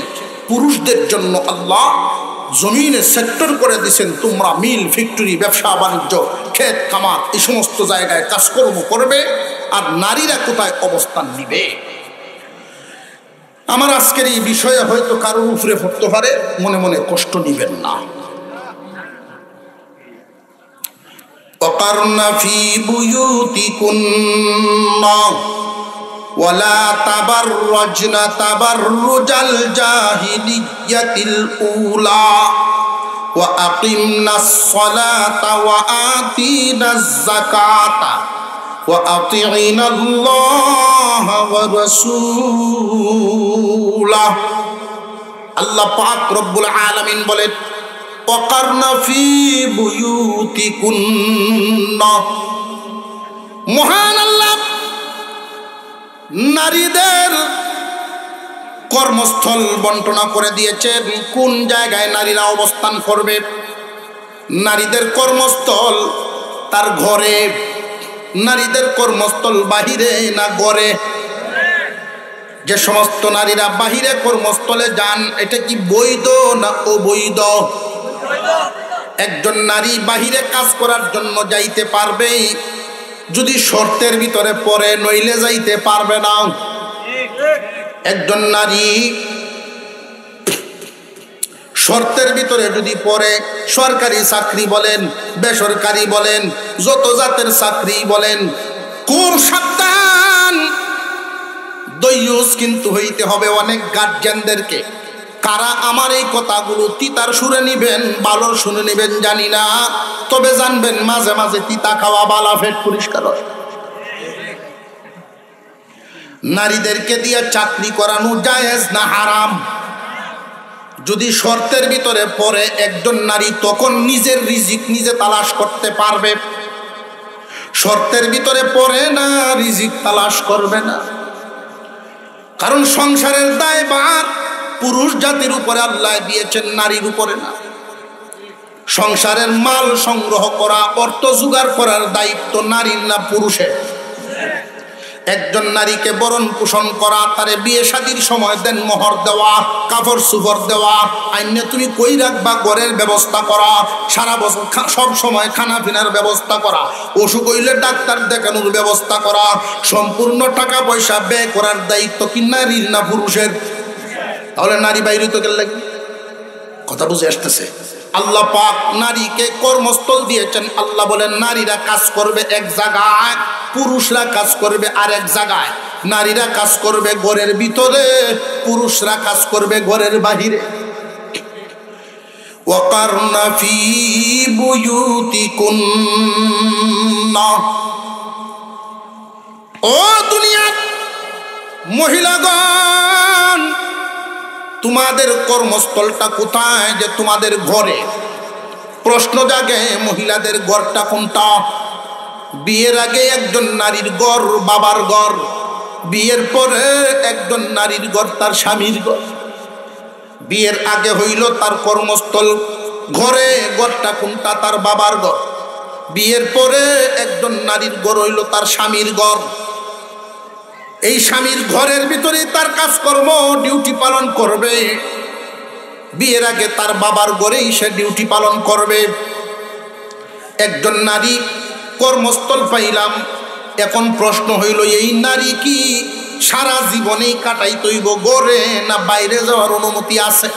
পুরুষদের জন্য আল্লাহ জমিনে সেক্টর করে দিয়েছেন, তোমরা মিল, ফ্যাক্টরি, ব্যবসা বাণিজ্য, ক্ষেত খামার এই সমস্ত জায়গায় কাজকর্ম করবে। আর নারীরা কোথায় অবস্থান নিবে? আমার আজকের এই বিষয়ে হয়তো কারোর উপরে পড়তে পারে, মনে মনে কষ্ট নিবেন না। ওয়াকারনা ফি বুয়ুতিকুন্না ওয়ালা তাবাররাজনা তাবাররুজাল জাহিলিয়াতিল উলা ওয়া আকিমনাস সালাতা ওয়া আতিনাজ যাকাতা وأطيعنا الله ورسوله। আল্লাহ পাক রব্বুল আলামিন বলেন ওয়াকারনা ফি বুয়ুতিকুন্না, মহান আল্লাহ নারীদের কর্মস্থল বন্টনা করে দিয়েছেন, কোন জায়গায় নারীরা অবস্থান করবে। নারীদের কর্মস্থল তার ঘরে, নারীদের কর্মস্থল বাহিরে না ঘরে? যে সমস্ত নারীরা বাহিরে কর্মস্থলে যান এটা কি বৈধ না অবৈধ? একজন নারী বাহিরে কাজ করার জন্য যাইতে পারবে যদি শর্তের ভিতরে পড়ে, নইলে যাইতে পারবে না। একজন নারী শর্তের ভিতরে যদি পড়ে, সরকারি চাকরি বলেন, বেসরকারি বলেন, যত জাতের চাকরি বলেন, খুব সাবধান। দইয়ুস কিন্তু হইতে হবে অনেক গার্জিয়ানদেরকে। কারা আমার এই কথাগুলো তিতার সুরে নিবেন, ভালোর শুনে নিবেন জানি না, তবে জানবেন মাঝে মাঝে তিতা খাওয়া বালা পেট পরিষ্কার হয়। নারীদেরকে দিয়ে চাকরি করানো জায়েজ না হারাম? যদি শর্তের ভিতরে পড়ে একজন নারী, তখন নিজের রিজিক নিজে তালাশ করতে পারবে। শর্তের ভিতরে পড়ে না, রিজিক তালাশ করবে না। কারণ সংসারের দায়ভার পুরুষ জাতির উপরে আল্লাহ দিয়েছেন, নারীর উপরে না। সংসারের মাল সংগ্রহ করা, অর্থ জোগাড় করার দায়িত্ব নারীর না পুরুষের? একজন নারীকে বরণ পোষণ করা, তারে বিয়ে শাদীর সময় দেন মোহর দেওয়া, কাপড় সুপর দেওয়া, আইনে তুমি কই রাখবা ঘরের ব্যবস্থা করা, সারা বছর সব সময় খানা পিনার ব্যবস্থা করা, অসুখ হইলে ডাক্তার দেখানোর ব্যবস্থা করা, সম্পূর্ণ টাকা পয়সা ব্যয় করার দায়িত্ব কি নারীর না পুরুষের? তাহলে নারী বাইরে তো গেলে কথা বুঝে আসতেছে। আল্লাহ পাক নারীকে কর্মস্থল দিয়েছেন। আল্লাহ বলেন নারীরা কাজ করবে এক জায়গায়, পুরুষরা কাজ করবে আরেক জায়গায়। নারীরা কাজ করবে ঘরের ভিতরে, পুরুষরা কাজ করবে ঘরের বাহিরে। ওয়াকারনা ফি বুয়ুতিকুন্না, ও দুনিয়ার মহিলাগণ, তোমাদের কর্মস্থলটা কোথায়? যে তোমাদের ঘরে। প্রশ্ন জাগে মহিলাদের ঘরটা কোনটা? বিয়ের আগে একজন নারীর ঘর বাবার ঘর, বিয়ের পরে একজন নারীর ঘর তার স্বামীর ঘর। বিয়ের আগে হইল তার কর্মস্থল, ঘরে ঘরটা কোনটা? তার বাবার ঘর। বিয়ের পরে একজন নারীর ঘর হইল তার স্বামীর ঘর। এই স্বামীর ঘরের ভিতরে তার কাজকর্ম ডিউটি পালন করবে। বিয়ের আগে তার বাবার ঘরেই সে ডিউটি পালন করবে। একজন নারী কর্মস্থল পাইলাম, এখন প্রশ্ন হইল এই নারী কি সারা জীবনেই কাটাইতে হইব ঘরে, না বাইরে যাওয়ার অনুমতি আছে?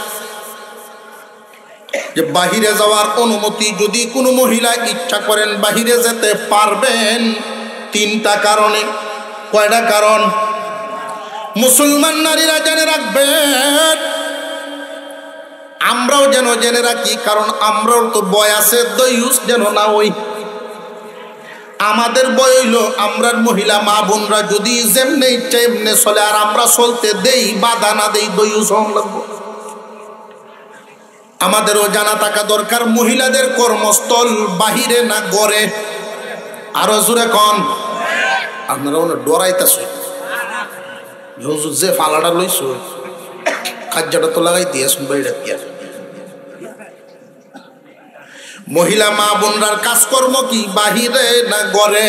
যে বাহিরে যাওয়ার অনুমতি, যদি কোনো মহিলা ইচ্ছা করেন বাহিরে যেতে পারবেন তিনটা কারণে। কয়টা কারণ? মুসলমান নারীরা জেনে রাখবেন, আমরাও যেন জেনে রাখি, কারণ আমরাও তো বয় আছে, দইউস যেন না ওই। আমাদের বই হইল আমরার মহিলা মা বোনরা যদি যেমনে ইচ্ছা এমনে চলে, আর আমরা চলতে দেই, বাধা না দেই, দইও সম লাগবো। আমাদেরও জানা থাকা দরকার মহিলাদের কর্মস্থল বাহিরে না ঘরে। আরো জোরে কন। আপনারা ওনা ডরাইতেছ, যে ফালাটা লইছ খাজ্জাটা তো লাগাই দিয়ে শুনবো এটা দিয়া। মহিলা মা বোনরার কাজকর্ম কি বাহিরে না ঘরে?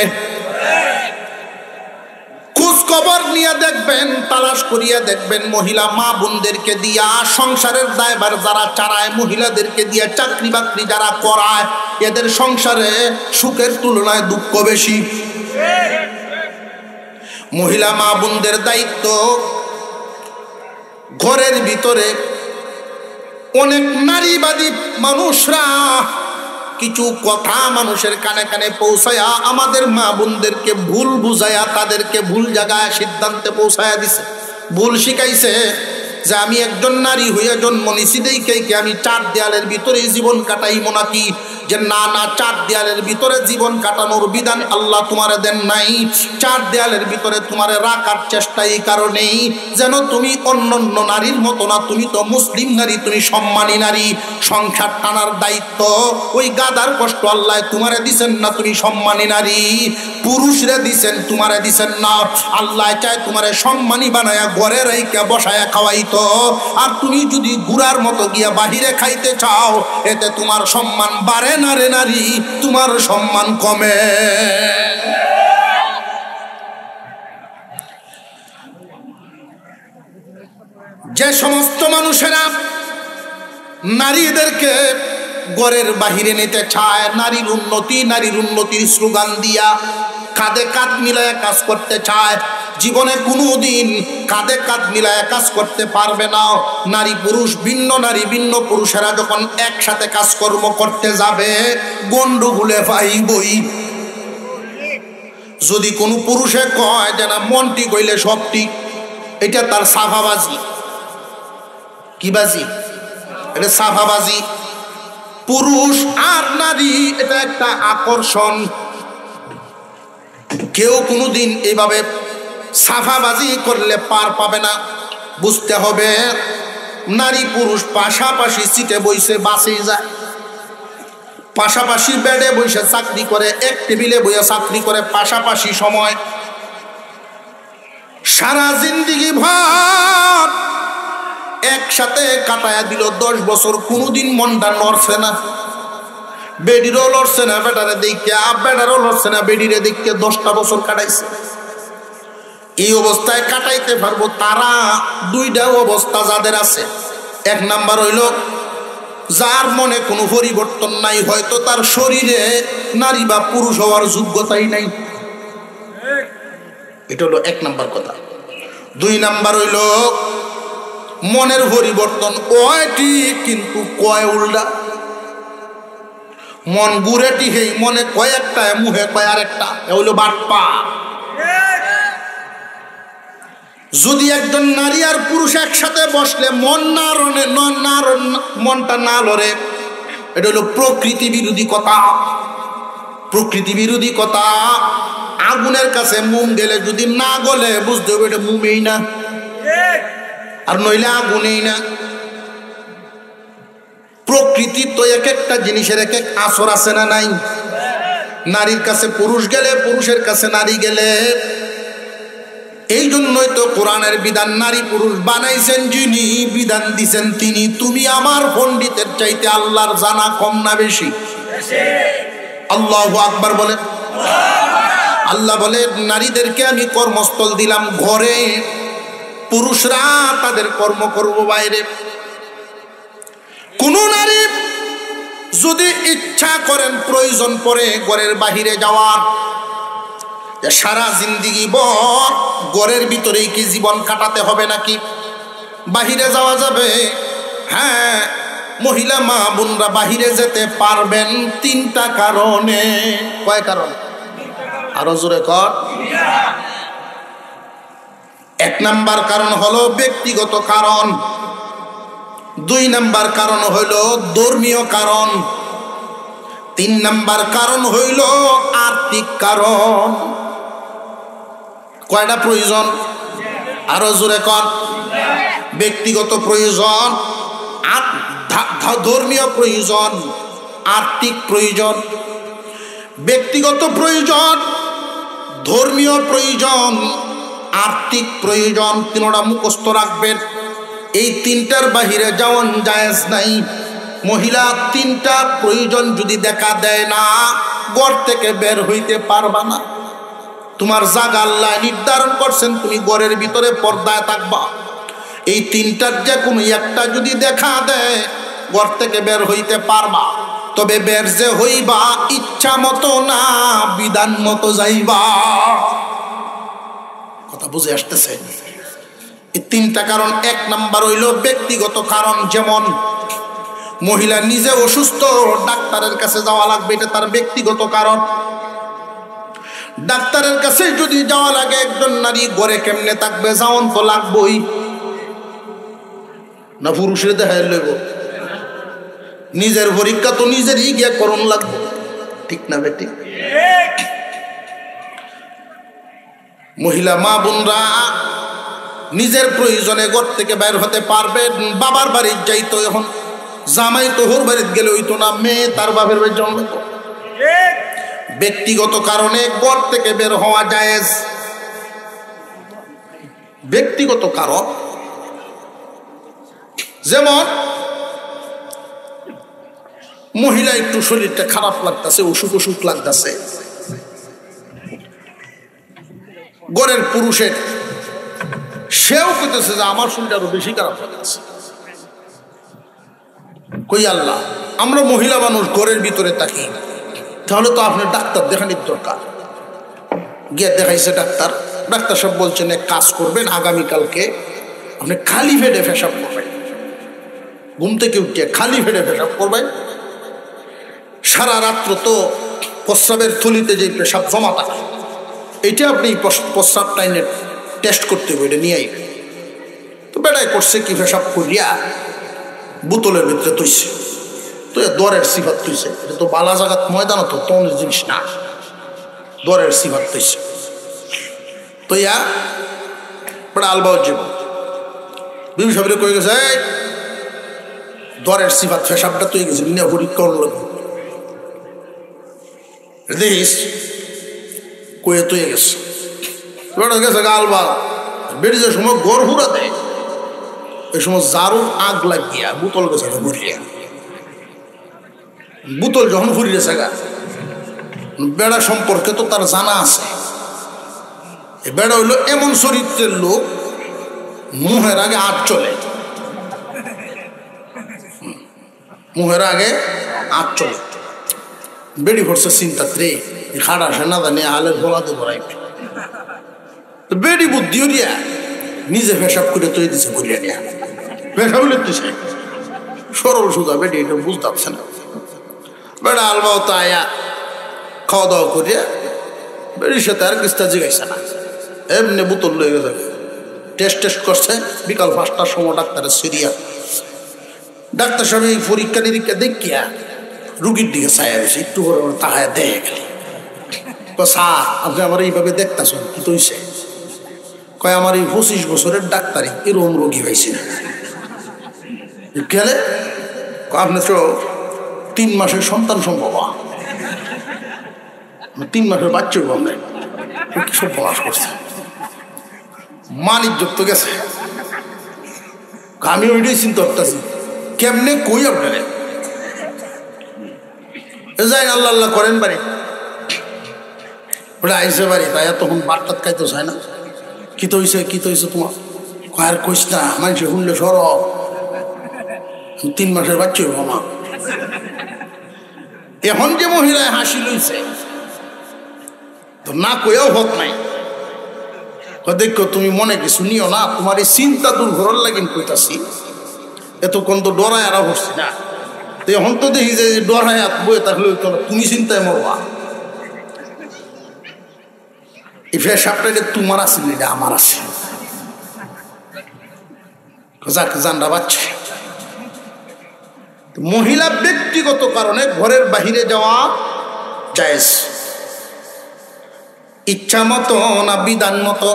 খোঁজ খবর নিয়ে দেখবেন, তালাশ করিয়া দেখবেন মহিলা মা বোনদেরকে দিয়া সংসারের দায়ভার যারা চালায়, মহিলাদেরকে দিয়া চাকরি বাকরি যারা করায়, এদের সংসারে সুখের তুলনায় দুঃখ বেশি। মহিলা মা বোনদের দায়িত্ব ঘরের ভিতরে অনেক নারীবাদী মানুষরা কিছু কথা মানুষের কানে কানে পৌঁছায়া আমাদের মা বোনদেরকে ভুল বুঝায়া তাদেরকে ভুল জায়গায় সিদ্ধান্তে পৌঁছায়া দিছে, ভুল শিখাইছে যে আমি একজন নারী হইয়া জন্ম নিছি দেখে আমি চার দেয়ালের ভিতরে জীবন কাটাইব নাকি? যে না না, চার দেয়ালের ভিতরে জীবন কাটানোর বিধান আল্লাহ তোমারে দেন নাই। চার দেয়ালের ভিতরে তোমারে রাখার চেষ্টা এই কারণেই যেন তুমি অন্যান্য নারীর মতো না, তুমি তো মুসলিম নারী, তুমি সম্মানী নারী। সংসার টানার দায়িত্ব ওই গাদার কষ্ট আল্লাহ তোমারে দিছেন না, তুমি সম্মানী নারী। পুরুষরা দিছেন, তোমারে দিছেন না। আল্লাহ চায় তোমারে সম্মানী বানায়া ঘরে রাইকা বসায়া খাওয়াইতো, আর তুমি যদি গুড়ার মতো গিয়া বাহিরে খাইতে চাও এতে তোমার সম্মান বাড়ে না রে নারী, তোমার সম্মান কমে। যে সমস্ত মানুষেরা নারীদেরকে ঘরের বাহিরে নিতে চায়, নারীর উন্নতির স্লোগান দিয়া কাঁধে কাঁধ মিলায় কাজ করতে চায়, জীবনে কোনোদিন কাঁধে কাঁধ মিলায় কাজ করতে পারবে না। নারী পুরুষ ভিন্ন, নারী ভিন্ন পুরুষেরা যখন একসাথে কাজকর্ম করতে যাবে গন্ডগোলে পাইবই। যদি কোনো পুরুষে কয় যে না মনটি কইলে সব ঠিক, এটা তার সাফাবাজি। কি বাজি? এটা সাফাবাজি। পুরুষ আর নারী এটা একটা আকর্ষণ। কেউ কোনোদিন এইভাবে সাফাবাজি করলে পার পাবে না। বুঝতে হবে নারী পুরুষ পাশাপাশি সিটে বসে বাসেই যায়, পাশাপাশি বেডে বসে চাকরি করে, এক টেবিলে বসে চাকরি করে, পাশাপাশি সময় সারা জিন্দিগি ভর একসাথে কাটায়া দিল 10 বছর, কোনোদিন মনটা নড়ছে না। বেডিরও লড়ছে না বেটারে দেখে, বেটারও লড়ছে না বেডিরে দেখে, 10টা বছর কাটাইছে। এই অবস্থায় কাটাইতে পারবো তারা দুইটা অবস্থা যাদের আছে। এক নাম্বার হইল যার মনে কোনো পরিবর্তন নাই, হয়তো তার শরীরে নারী বা পুরুষ হওয়ার যোগ্যতাই নাই। এটা হলো এক নাম্বার কথা। 2 নাম্বার হইল মনের পরিবর্তন ওইটি কিন্তু কয় উল্টা। মন গুড়েটি হেই মনে কয় একটা, মুহে কয় আরেকটা, এ হইল বাটপা। যদি একজন নারী আর পুরুষ একসাথে বসলে মনটা না লড়ে, এটা হলো প্রকৃতি বিরোধী কথা। প্রকৃতি বিরোধী কথা। আগুনের কাছে মোম গেলে যদি না গলে বুঝতে হবে এটা মোমেই না, আর নইলে আগুনেই না। প্রকৃতি তো এক একটা জিনিসের এক এক আসর আছে না নাই? নারীর কাছে পুরুষ গেলে, পুরুষের কাছে নারী গেলে। এই জন্যই তো কোরআনের বিধান নারী পুরুষ বানাইছেন যিনি, বিধান দিছেন তিনি। তুমি আমার পণ্ডিতের চাইতে আল্লাহর জানা কম না বেশি? আল্লাহু আকবার বলে। আল্লাহ বলে নারীদেরকে আমি কর্মস্থল দিলাম ঘরে, পুরুষরা তাদের কর্ম করবো বাইরে। কোন নারী যদি ইচ্ছা করেন প্রয়োজন পড়ে ঘরের বাহিরে যাওয়ার, সারা জিন্দিগি ভর ঘরের ভিতরেই কি জীবন কাটাতে হবে নাকি? বাহিরে যাওয়া যাবে। হ্যাঁ, মহিলা মা বোনরা বাহিরে যেতে পারবেন 3টা কারণে। কয় কারণ? আরো জোরে কর। 1 নাম্বার কারণ হলো ব্যক্তিগত কারণ। 2 নাম্বার কারণ হলো ধর্মীয় কারণ। তিন নাম্বার কারণ হইল আর্থিক কারণ। কয়টা প্রয়োজন? আরো জোরে কর। ব্যক্তিগত প্রয়োজন, ধর্মীয় প্রয়োজন, আর্থিক প্রয়োজন। ব্যক্তিগত প্রয়োজন, ধর্মীয় প্রয়োজন, আর্থিক প্রয়োজন, তিনটা মুখস্থ রাখবেন। এই তিনটার বাহিরে যাওয়ান জায়েজ নাই। মহিলা তিনটা প্রয়োজন যদি দেখা দেয় না, ঘর থেকে বের হইতে পারবা না। তোমার জায়গা আল্লাহ নির্ধারণ করছেন, তুমি ঘরের ভিতরে পর্দায় থাকবা। এই তিনটার যে কোনো একটা যদি দেখা দেয়, ঘর থেকে বের হইতে পারবা। তবে বের যে হইবা ইচ্ছা মতো না, বিধান মতো যাইবা। কথা বুঝে আসতেছে? এই তিনটা কারণ। এক নাম্বার হইল ব্যক্তিগত কারণ, যেমন মহিলা নিজে অসুস্থ, ডাক্তারের কাছে যাওয়া লাগবে, এটা তার ব্যক্তিগত কারণ। ডাক্তারের কাছে যদি যাওয়া লাগে, একজন নারী ঘরে কেমনে থাকবে, যাওন তো লাগবই না? পুরুষের দেখাই লইব, নিজের পরীক্ষা তো নিজেরই গিয়ে করণ লাগবে, ঠিক না বেটি? মহিলা মা বোনরা নিজের প্রয়োজনে ঘর থেকে বের হতে পারবেন। বাবার বাড়ির যাইতো, এখন জামাই তো হোর বাড়িতে গেলে হইতো না, মেয়ে তার বাপের বাড়ি জন্মাতো। ব্যক্তিগত কারণে ঘর থেকে বের হওয়া জায়েজ। ব্যক্তিগত কারণ, যেমন মহিলা একটু শরীরটা খারাপ লাগতেছে, অসুখ অসুখ লাগতেছে, ঘরের পুরুষের সেও কইতেছে যে আমার শরীরটা আরো বেশি খারাপ লাগতেছে। কই আল্লাহ, আমরা মহিলা মানুষ ঘরের ভিতরে থাকি, তাহলে তো আপনার ডাক্তার দেখানোর দরকার। গিয়ে দেখাইছে ডাক্তার, ডাক্তার সব বলছেন এক কাজ করবেন, আগামীকালকে আপনি খালি পেটে পেশাব করবেন, ঘুম থেকে উঠে খালি পেটে পেশাব করবেন। সারা রাত্র তো প্রস্রাবের থলিতে যে পেশাব জমা থাকে, এটা আপনি প্রস্রাব টাইনে টেস্ট করতে হবে, এটা নিয়ে আইবেন। তো বেড়াই করছে কি, পেশাব করিয়া বোতলের ভিতরে তুইছে, তো দরের সিফাত তুইছে। এটা তো বালা জাগাত ময়দান, তো তনের জিনিস না, দরের সিফাত তুইছে। তো ইয়া বড় আলবাও যাব বিবি সাহেব কয়ে গেছে, দরের সিফাত পেশাবটা তুই গেছে, নিয়ে পরীক্ষা করলো, দেখিস কয়ে তুই গেছে। গেছে আলবা বেড়ে যে সময় গড় হুড়া দেয়, ওই সময় জারুর আগ লাগিয়া বোতল গেছে ঘুরিয়া। বোতল যখন ঘুরিয়েছে গা, বেড়া সম্পর্কে তো তার জানা আছে। বেড়া হইলো এমন চরিত্রের লোক, মুহের আগে আট চলে, মুহের আগে আট চলে। বেড়ি ভরছে চিন্তা রে, খাড়া আসে না জানি আলের গোলাতে ভরাইবে। বেড়ি বুদ্ধিও দিয়া নিজে পেশাব করে তৈরি দিছে, করিয়া নিয়া পেশাব লিখতেছে সরল সোজা। বেড়ি এটা বুঝতে পারছে না। বেড়া আলবাও তো আয়া খাওয়া দাওয়া করিয়া বেড়ির সাথে আর কিস্তা জিগাইছে না, এমনি বোতল লয়ে গেছে। টেস্ট করছে বিকাল 5টার সময় ডাক্তারের সিরিয়া। ডাক্তার সাহেব এই পরীক্ষা নিরীক্ষা দেখিয়া রুগীর দিকে চাইয়া গেছে, একটু করে তাকায় দেখে গেল। স্যার আপনি আমার এইভাবে দেখতেছেন, কি তো হইছে? কয় আমার এই 25 বছরের ডাক্তারি এরকম রোগী হয়েছে। গেলে আপনি তো 3 মাসের সন্তান সম্ভব, 3 মাসের বাচ্চা আমরা সব প্রকাশ করছে। মালিক যুক্ত গেছে, আমি ওইটাই চিন্তা করতেছি কেমনে কই আপনারে যাই আল্লাহ আল্লাহ করেন বাড়ি ওটা আইসে বাড়ি, তাই তখন বাটটাত খাইতে চায় না। কি তো হয়েছে তোমার? আর কইস না, মানুষে শুনলে সরব, 3 মাসের বাচ্চা হইব আমার। এখন যে মহিলায় হাসি লইছে, তো না কইয়াও হত নাই। দেখো তুমি মনে কিছু নিও না, তোমার এই চিন্তা দূর করার লাগিন কইতাছি, এতক্ষণ তো ডরায় আরা হচ্ছি না। তো এখন তো দেখি যে ডরায় বয়ে থাকলে তুমি চিন্তায় মরবা। এই পেশাবটা এটা তোমার আছে, এটা আমার আছে। যাক জানরা বাচ্চা মহিলা ব্যক্তিগত কারণে ঘরের বাহিরে যাওয়া জায়েজ, ইচ্ছা মতো না বিধান মতো?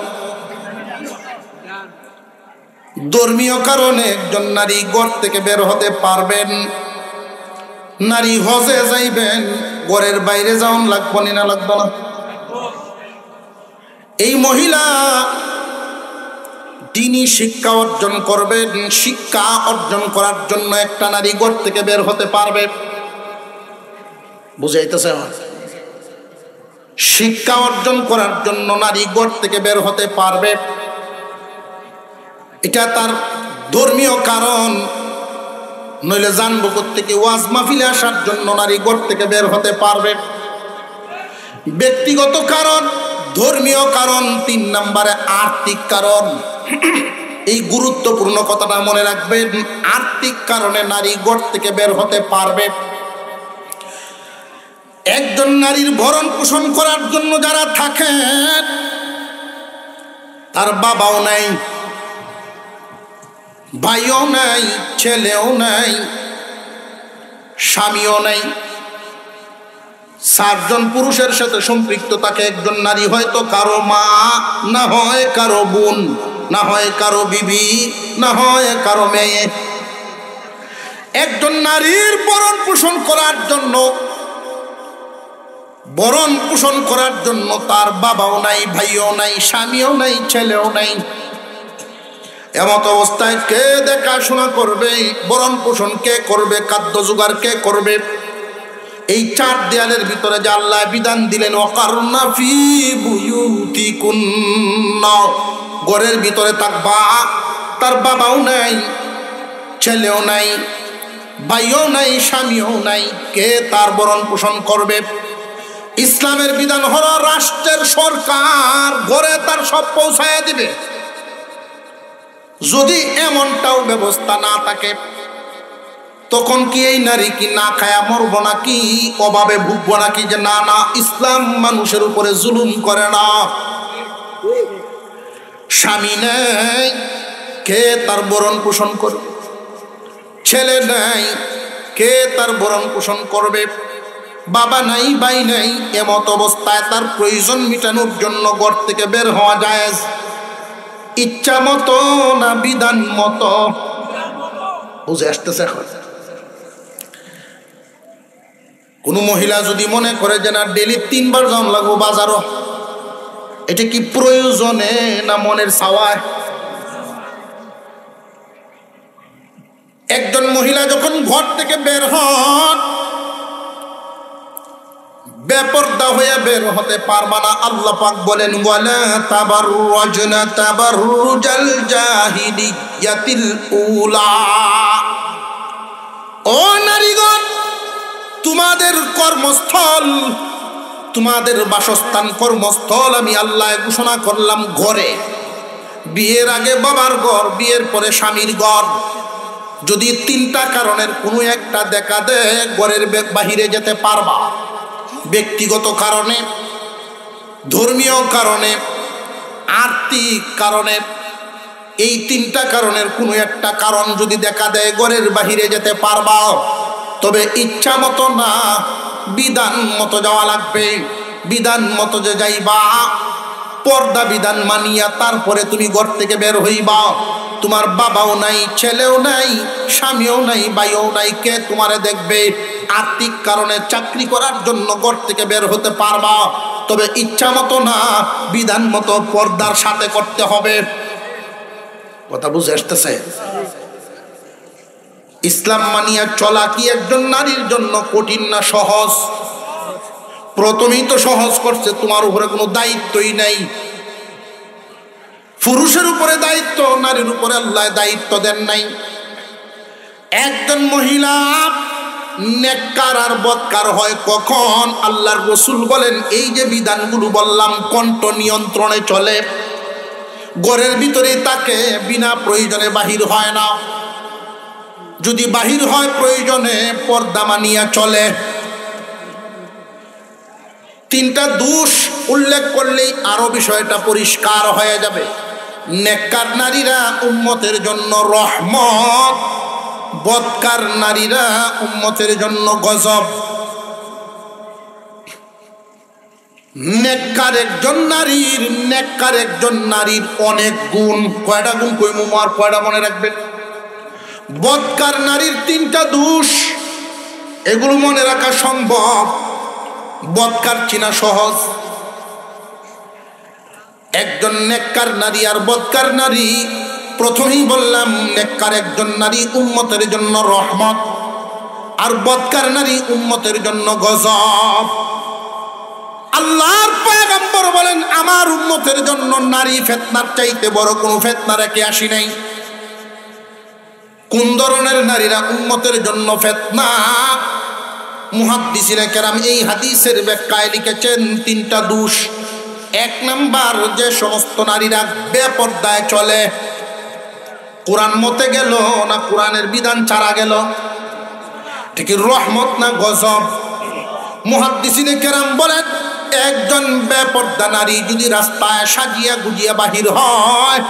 ধর্মীয় কারণে একজন নারী ঘর থেকে বের হতে পারবেন, নারী হজে যাইবেন, ঘরের বাইরে যাওয়ান লাগবো না লাগবো না? এই মহিলা দ্বীনি শিক্ষা অর্জন করবেন, শিক্ষা অর্জন করার জন্য একটা নারী ঘর থেকে বের হতে পারবে। বুঝাইতেছে আমার? শিক্ষা অর্জন করার জন্য নারী ঘর থেকে বের হতে পারবে, এটা তার ধর্মীয় কারণ। নইলে জানবো কোত্থেকে? ওয়াজ মাহফিলে আসার জন্য নারী ঘর থেকে বের হতে পারবে। ব্যক্তিগত কারণ, ধর্মীয় কারণ, 3 নম্বরে আর্থিক কারণ। এই গুরুত্বপূর্ণ কথাটা মনে রাখবেন, আর্থিক কারণে নারী ঘর থেকে বের হতে পারবে। একজন নারীর ভরণ পোষণ করার জন্য যারা থাকেন, তার বাবাও নাই, ভাইও নাই, ছেলেও নাই, স্বামীও নাই, 4 জন পুরুষের সাথে সম্পৃক্ত থাকে একজন নারী। হয়তো কারো মা, না হয় কারো বোন, না হয় কারো বিবি, না হয় কারো মেয়ে। একজন নারীর ভরণ পোষণ করার জন্য তার বাবাও নাই, ভাইও নাই, স্বামীও নাই, ছেলেও নাই। এমত অবস্থায় কে দেখাশোনা করবে? ভরণ পোষণ কে করবে? খাদ্য জোগাড় কে করবে? এই 4 দেয়ালের ভিতরে যে আল্লাহ বিধান দিলেন, ওয়াকারনা ফি বুয়ুতিকুন্না, ঘরের ভিতরে থাকবা, তার বাবাও নাই, ছেলেও নাই, ভাইও নাই, স্বামীও নাই, কে তার ভরণ পোষণ করবে? ইসলামের বিধান হলো রাষ্ট্রের সরকার ঘরে তার সব পৌঁছায়া দিবে। যদি এমনটাও ব্যবস্থা না থাকে, তখন কি এই নারী কি না খায়া মরবো নাকি, অভাবে ভুগবো নাকি? যে না না, ইসলাম মানুষের উপরে জুলুম করে না। স্বামী নেই, কে তার ভরণ পোষণ করবে? ছেলে নাই, কে তার ভরণ পোষণ করবে? বাবা নাই, ভাই নাই। এমত অবস্থায় তার প্রয়োজন মিটানোর জন্য ঘর থেকে বের হওয়া জায়েজ, ইচ্ছা মতো না বিধান মতো? বুঝে আসতেছে? এখন কোন মহিলা যদি মনে করে যে না, ডেলি 3 বার যাওয়া লাগবো বাজারও, এটা কি প্রয়োজনে না মনের চাওয়ায়? একজন মহিলা যখন ঘর থেকে বের হন, বেপরদা হয়ে বের হতে পারবা না। আল্লাহ পাক বলেন, ওয়ালা তাবাররুজনা তাবাররুজাল জাহিলিয়াতিল উলা। ও নারীগণ, তোমাদের কর্মস্থল, তোমাদের বাসস্থান, কর্মস্থল আমি আল্লাহ ঘোষণা করলাম ঘরে। বিয়ের আগে বাবার ঘর, বিয়ের পরে স্বামীর ঘর। যদি 3টা কারণের কোনো একটা দেখা দেয়, ঘরের বাহিরে যেতে পারবা। ব্যক্তিগত কারণে, ধর্মীয় কারণে, আর্থিক কারণে। এই 3টা কারণের কোনো একটা কারণ যদি দেখা দেয়, ঘরের বাহিরে যেতে পারবা। তবে ইচ্ছা মতো না, বিধান মতো যাওয়া লাগবে। বিধান মতো যে যাইবা, পর্দা বিধান মানিয়া তারপরে তুমি ঘর থেকে বের হইবা। তোমার বাবাও নাই, ছেলেও নাই, স্বামীও নাই, ভাইও নাই, কে তোমারে দেখবে? আর্থিক কারণে চাকরি করার জন্য ঘর থেকে বের হতে পারবা, তবে ইচ্ছা মতো না, বিধান মতো পর্দার সাথে করতে হবে। কথা বুঝে আসতেছে? ইসলাম মানিয়া চলা কি একজন নারীর জন্য কঠিন না সহজ? প্রথমেই তো সহজ করছে, তোমার উপরে কোনো দায়িত্বই নাই। পুরুষের উপরে দায়িত্ব, নারীর উপরে আল্লাহ দায়িত্ব দেন নাই। একজন মহিলা নেককার আর বদকার হয় কখন? আল্লাহর রাসূল বলেন, এই যে বিধানগুলো বললাম কণ্ঠ নিয়ন্ত্রণে চলে, ঘরের ভিতরে তাকে, বিনা প্রয়োজনে বাহির হয় না। যদি বাহির হয় প্রয়োজনে, পর্দা মানিয়া চলে। 3টা দোষ উল্লেখ করলেই আরো বিষয়টা পরিষ্কার হয়ে যাবে। নেককার নারীরা উম্মতের জন্য রহমত, বদকার নারীরা উম্মতের জন্য গজব। নেককার একজন নারীর অনেক গুণ। কয়টা গুণ কইমু আর কয়টা মনে রাখবেন? বদকার নারীর 3টা দোষ, এগুলো মনে রাখা সম্ভব, বদকার চিনা সহজ। একজন নেককার নারী আর বদকার নারী, প্রথমেই বললাম নেককার একজন নারী উম্মতের জন্য রহমত, আর বদকার নারী উম্মতের জন্য গজব। আল্লাহর পয়গম্বর বলেন, আমার উম্মতের জন্য নারী ফিতনার চাইতে বড় কোনো ফিতনা রেখে আসি নাই। কোন ধরনের নারীরা উম্মতের জন্য ফিতনা? মুহাদ্দিসিনে কেরাম এই হাদিসের ব্যাখ্যায় লিখেছেন 3টা দোষ। 1 নাম্বার, যে সমস্ত নারীরা বেপরদায় চলে। কোরআন মতে গেল না কোরআনের বিধান ছাড়া গেল? ঠিক রহমত না গজব? মুহাদ্দিসিনে কেরাম বলেন, একজন বেপরদা নারী যদি রাস্তায় সাজিয়া গুজিয়া বাহির হয়,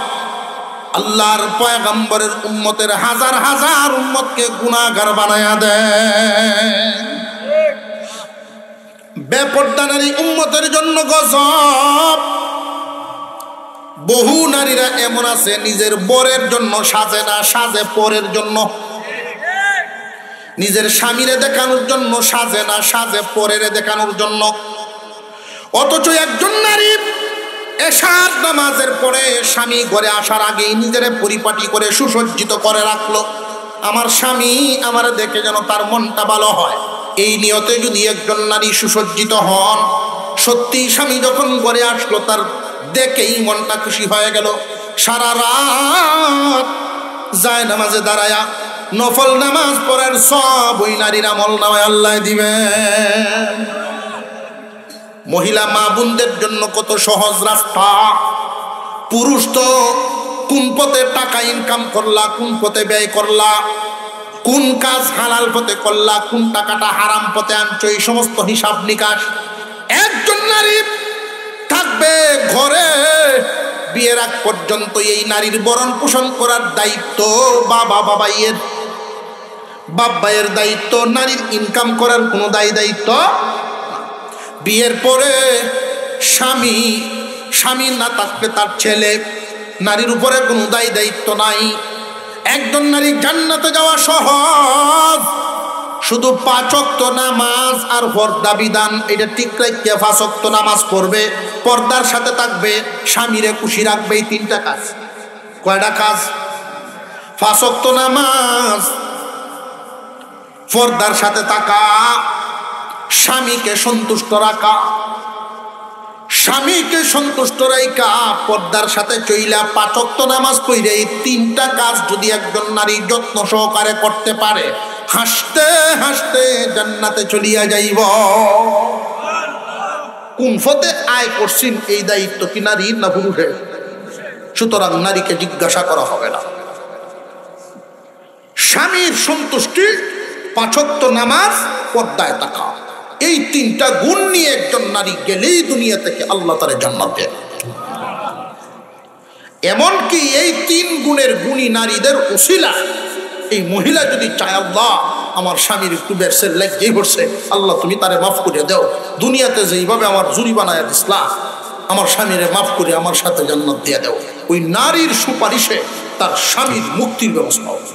আল্লাহর পয়গম্বরের উম্মতের হাজার হাজার উম্মতকে গুনাহগার বানায়া দেয়। বেপরদা নারী উম্মতের জন্য গজব। বহু নারীরা এমন আছে নিজের বরের জন্য সাজে না, সাজে পরের জন্য। নিজের স্বামীরে দেখানোর জন্য সাজে না, সাজে পরের দেখানোর জন্য। অথচ একজন নারী এশার নামাজের পরে স্বামী ঘরে আসার আগেই নিজের পরিপাটি করে সুসজ্জিত করে রাখলো, আমার স্বামী আমার দেখে যেন তার মনটা ভালো হয়। এই নিয়তে যদি একজন নারী সুসজ্জিত হন, সত্যি স্বামী যখন ঘরে আসলো তার দেখেই মনটা খুশি হয়ে গেল। সারা রাত যায় নামাজে দাঁড়ায়া নফল নামাজ পড়ার সব ওই নারীর আমলনামায় আল্লাহ দিবেন। মহিলা মা বোনদের জন্য কত সহজ রাস্তা। পুরুষ তো কোন পথে টাকা ইনকাম করলা, কোন পথে ব্যয় করলা, কোন কাজ হালাল পথে করলা, কোন টাকাটা হারাম পথে আনছো, এই সমস্ত হিসাব নিকাশ একজন নারী থাকবে ঘরে। বিয়ের আগ পর্যন্ত এই নারীর ভরণ পোষণ করার দায়িত্ব বাবার দায়িত্ব, নারীর ইনকাম করার কোনো দায়িত্ব। বিয়ের পরে স্বামী না থাকলে তার ছেলে, নারীর উপরে কোনো দায়িত্ব নাই। একজন নারী জান্নাতে যাওয়া সহজ, শুধু 5 ওয়াক্ত নামাজ আর পর্দা বিধান এটা ঠিক রাখিয়া 5 ওয়াক্ত নামাজ পড়বে, পর্দার সাথে থাকবে, স্বামীরে খুশি রাখবে। এই 3টা কাজ। কয়টা কাজ? 5 ওয়াক্ত নামাজ, পর্দার সাথে থাকা, স্বামীকে সন্তুষ্ট রাখা। স্বামীকে সন্তুষ্ট রাখা, পর্দার সাথে চইলা 5 ওয়াক্ত নামাজ পড়ে, এই 3টা কাজ যদি একজন নারী যত্ন সহকারে করতে পারে, হাসতে হাসতে জান্নাতে চলিয়া যাইব। কোন পথে আয় করছেন এই দায়িত্ব কি নারীর না পুরুষের? সুতরাং নারীকে জিজ্ঞাসা করা হবে না। স্বামীর সন্তুষ্টি, 5 ওয়াক্ত নামাজ, পর্দায় থাকা, এই 3টা গুণ নিয়ে একজন নারী গেলেই দুনিয়া থেকে আল্লাহ তার জান্নাত দেন। এমনকি এই 3 গুণের গুণী নারীদের উসিলা এই মহিলা যদি চায়, আল্লাহ আমার স্বামীর একটু ব্যবসার লেগে পড়ছে, আল্লাহ তুমি তারে মাফ করে দাও, দুনিয়াতে যেইভাবে আমার জরিমানায় দিসলা, আমার স্বামীরে মাফ করে আমার সাথে জান্নাত দিয়ে দাও, ওই নারীর সুপারিশে তার স্বামীর মুক্তির ব্যবস্থা হবে।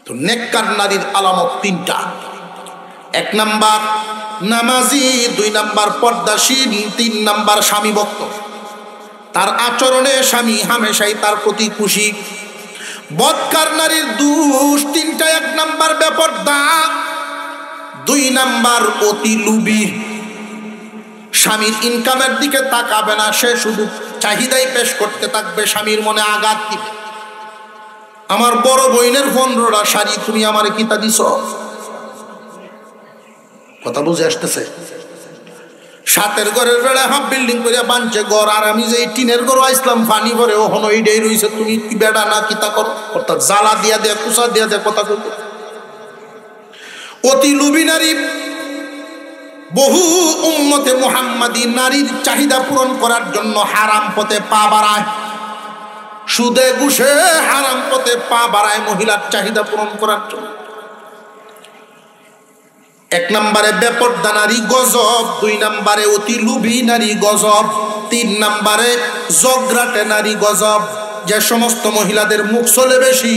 তো নেককার নারীর আলামত 3টা। 1 নাম্বার নামাজি, 2 নাম্বার পর্দাশীল, 3 নাম্বার স্বামী ভক্ত। তার আচরণে স্বামী হামেশাই তার প্রতি খুশি। বদকার নারীর দোষ 3টা। 1 নাম্বার বেপরদা, 2 নাম্বার অতি লোভী। স্বামীর ইনকামের দিকে তাকাবে না, সে শুধু চাহিদাই পেশ করতে থাকবে, স্বামীর মনে আঘাত দিবে। আমার বড় বোনের 15টা শাড়ি, তুমি আমার কিতা দিছ? কথা বুঝে আসতেছে? 7 ঘরের বেড়া হাফ বিল্ডিং করে বানছে ঘর, আর আমি যে টিনের ঘর আসলাম ফানি ভরে, ওখানে এইটাই রয়েছে, তুমি কি বেড়া না কিতা করো? অর্থাৎ জ্বালা দিয়া দেয়, কুসা দিয়া দেয়, কথা বলতো। অতি লোভী নারী। বহু উম্মতে মুহাম্মাদি নারীর চাহিদা পূরণ করার জন্য হারাম পথে পা বাড়ায়। সুদে ঘুষে হারাম পথে পা বাড়ায় মহিলার চাহিদা পূরণ করার জন্য। 1 নম্বরে বেপরদা নারী গজব, 2 নম্বরে অতি লোভী নারী গজব, 3 নম্বরে জগরাটে নারী গজব। যে সমস্ত মহিলাদের মুখ চলে বেশি,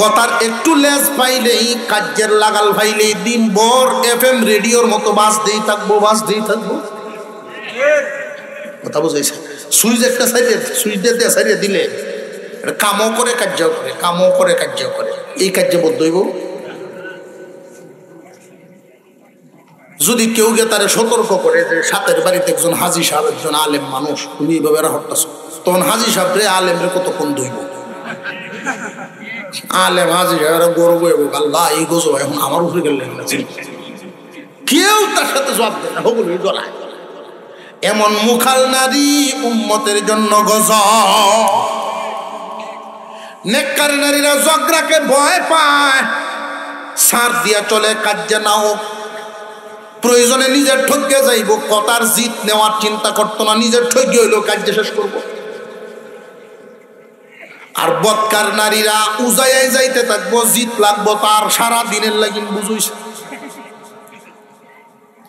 কথার একটু লেজ পাইলেই, কাজের লাগাল পাইলেই দিনভর FM রেডিওর মতো বাজতেই থাকবো। কথা বুঝাইছে? সুইচ একটা সুইচ দিয়ে দিলে কামও করে কার্য করে, এই কার্যে বদ্ধ হইব। যদি কেউ গে তারে সতর্ক করে যে সাথের বাড়িতে একজন হাজি সাহেব, একজন আলেম মানুষ, তুমি এইভাবে হট্টাছ, তখন হাজি সাহেব রে আলেম রে কতক্ষণ ধুইব। আলেম হাজি সাহেব গর্ব এবং আল্লাহ এই গজব এখন আমার উপরে গেলেন না, কেউ তার সাথে জবাব দেয় না, হগুলোই জ্বলায়। এমন মুখাল নারী উম্মতের জন্য গজব। নেককার নারীরা জগরাকে ভয় পায়, সার দিয়া চলে, কাজে না হোক, প্রয়োজনে নিজের ঠকে যাইব, কথার জিত নেওয়ার চিন্তা করতো না, নিজের ঠকে হইলেও কাজে শেষ করবো। আর বদকার নারীরা উজাইয়াই যাইতে থাকবো, জিত লাগবো তার, সারা দিনের লাগিন বুঝুইছে।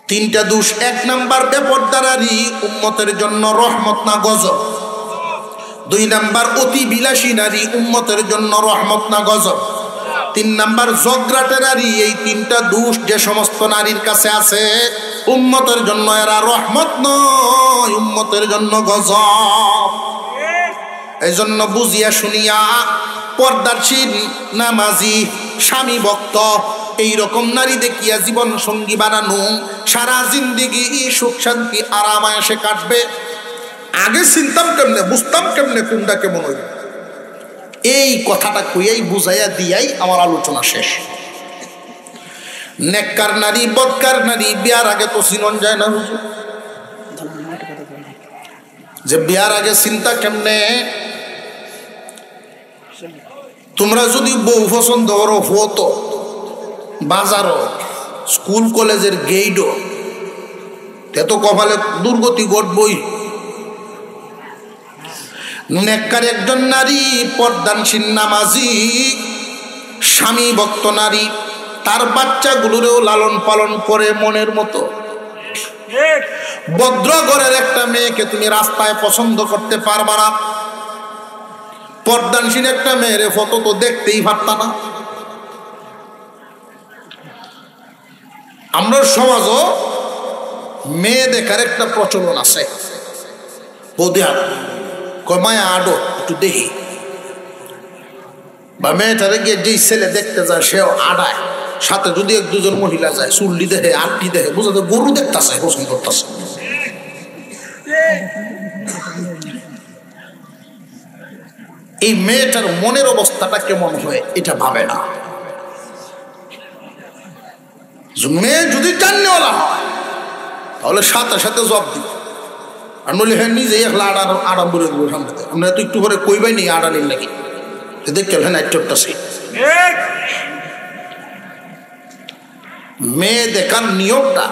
3টা দোষ। 1 নাম্বার বেপরদা নারী উম্মতের জন্য রহমত না গজব। 2 নাম্বার অতি বিলাসী নারী উম্মতের জন্য রহমত না গজব। 3 নাম্বার জগরাটে নারী। এই 3টা দোষ যে সমস্ত নারীর কাছে আছে, উম্মতের জন্য এরা রহমত নয়, উম্মতের জন্য গজব। এই জন্য বুঝিয়া শুনিয়া পর্দাশীল, নামাজি, স্বামী ভক্ত এইরকম নারী দেখিয়া জীবন সঙ্গী বানানো, সারা জিন্দিগি সুখ শান্তি আরামায়াসে কাটবে। আগে চিনতাম কেমনে, বুঝতাম কেমনে কোনটা কেমন হইল, এই কথাটা কইয়াই বুঝাইয়া দিয়াই আমার আলোচনা শেষ। নেককার নারী, বদকার নারী বিয়ার আগে তো চিনন যায় না, যে বিয়ার আগে চিন্তা কেমনে। তোমরা যদি বউ পছন্দ করো, হতো বাজারও, স্কুল কলেজের গেইডও, এত কপালে দুর্গতি ঘটবই। নেককার একজন নারী, পর্দানশীল, নামাজি, স্বামী ভক্ত নারী, তার বাচ্চাগুলোরেও লালন পালন করে মনের মতো। ভদ্র ঘরের একটা মেয়েকে তুমি রাস্তায় পছন্দ করতে পারবা না, পর্দানশীল একটা মেয়ের ফটো তো দেখতেই পারতা না। আমরা সমাজও মেয়ে দেখার একটা প্রচলন আছে, বৌদিহার কমায়া আডো একটু দেখি, বা মেয়েটারে গিয়ে যেই ছেলে দেখতে যায় সেও আডায়, সাথে যদি 1-2 মহিলা যায়, চুল্লি দেখে, আটটি দেখে, বোঝা যায় গরু দেখতেছে, পছন্দ করতেছে। এই মেয়েটার মনের অবস্থাটা কেমন হয় এটা ভাবে না। মেয়ে যদি জাননেওয়ালা হয় তাহলে সাথে সাথে জব দিব, আর নইলে হ্যাঁ নিজেই একলা আড়াম বলে দেবো সামনে। আমরা তো একটু পরে কইবাই নি আড়ানির নাকি, দেখতে হ্যাঁ নাইটটাছি। মেয়ে দেখার নিয়মটা,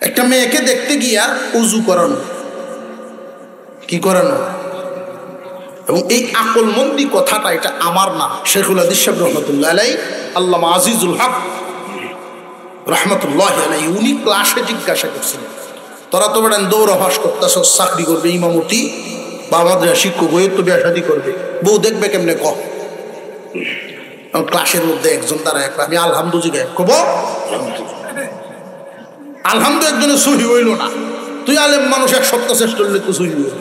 একটা মেয়েকে দেখতে গিয়া উজু করানো, কি করানো, এবং এই আকলমন্দি কথাটা এটা আমার না, শেখুল হাদিস সাহেব রহমতুল্লাহ আলাই, আল্লামা আজিজুল হক রহমতুল্লাহ আলাই, উনি ক্লাসে জিজ্ঞাসা করছিলেন, তোরা তো বেড়ান দৌড়াভাস করতেছ, চাকরি করবে ইমামতি বা আমাদের শিক্ষক হয়ে তো বিয়া শাদী করবে, বউ দেখবে কেমনে ক। ক্লাসের মধ্যে একজন তারা একটা, আমি আলহামদুলিল্লাহ কব, আলহামদুলিল্লাহ একজনের সহি হইল না, তুই আলেম মানুষ 1 সপ্তাহ চেষ্টা করলে তো সহি হইল।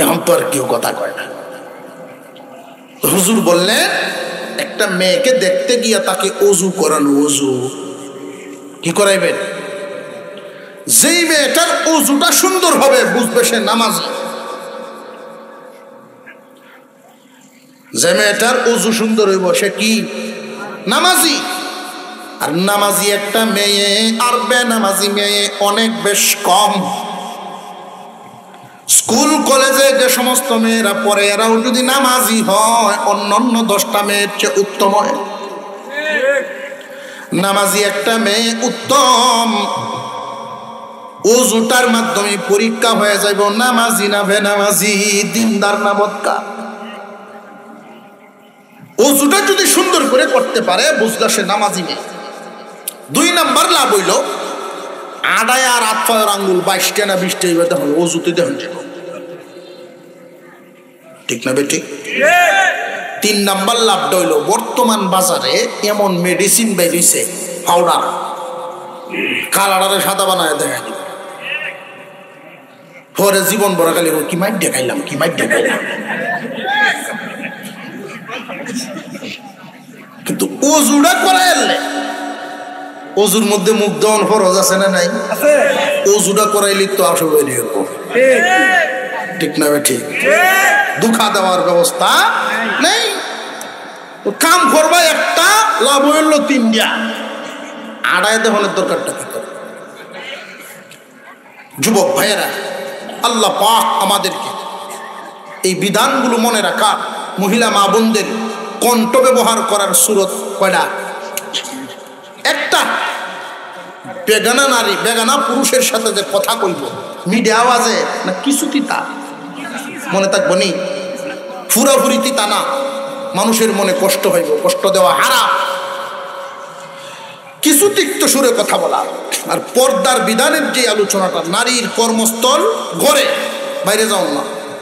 এখন তো আর কেউ কথা কয় না। হুজুর বললেন একটা মেয়েকে দেখতে গিয়া তাকে অজু করানো, অজু কি করাইবেন, যেই মেয়েটার অজুটা সুন্দর হবে বুঝবে সে নামাজি, যে মেয়েটার অজু সুন্দর হইব সে কি নামাজি। আর নামাজি একটা মেয়ে আর বেনামাজি মেয়ে অনেক বেশ কম। স্কুল কলেজে যে সমস্ত মেয়েরা পড়ে এরাও যদি নামাজি হয় অন্যান্য 10টা মেয়ের চেয়ে উত্তম হয়। নামাজি একটা মেয়ে উত্তম, ওজুটার মাধ্যমে পরীক্ষা হয়ে যাইব নামাজি না বেনামাজি, দিনদার না বদকার। ওজুটা যদি সুন্দর করে করতে পারে বুঝলা সে নামাজি মেয়ে। 2 নাম্বার লাভ হইল আড়াই আর আত্মার আঙ্গুল 22টা না 20টা এবার দেখুন ওজুতে দেখুন যাব, ঠিক না বেঠিক? 3 নাম্বার লাভটা হইল বর্তমান বাজারে এমন মেডিসিন বেরিয়েছে পাউডার, কালারে সাদা বানায় দেখা দিবে, পরে জীবন বড় খালি কি মাইট দেখাইলাম কি মাইট দেখাইলাম। কিন্তু ওজুটা করাই এলে, ওজুর মধ্যে মুখ দেওয়ার ফরজ আছে না নাই? ওজুটা করাইলে তো আসবে ঠিক না ঠিক? দুঃখা দেওয়ার ব্যবস্থা নেই। কাম করবা একটা, লাভ হইল 3টা, আড়াই দেওয়ার দরকারটা কি করে? যুবক ভাইয়েরা, আল্লাহ পাক আমাদেরকে এই বিধানগুলো মনে রাখা, মহিলা মা বোনদের কণ্ঠ ব্যবহার করার সুরত কয়টা? একটা, বেগানা নারী বেগানা পুরুষের সাথে যে কথা কইব মিডিয়া আওয়াজে না কিছু তিতা মনে থাকবো নি, ফুরাফুরি তিতা না, মানুষের মনে কষ্ট হইব, কষ্ট দেওয়া হারাম। কিছু তিক্ত সুরে কথা বলা। আর পর্দার বিধানের যে আলোচনাটা, নারীর কর্মস্থল ঘরে, বাইরে যাও না,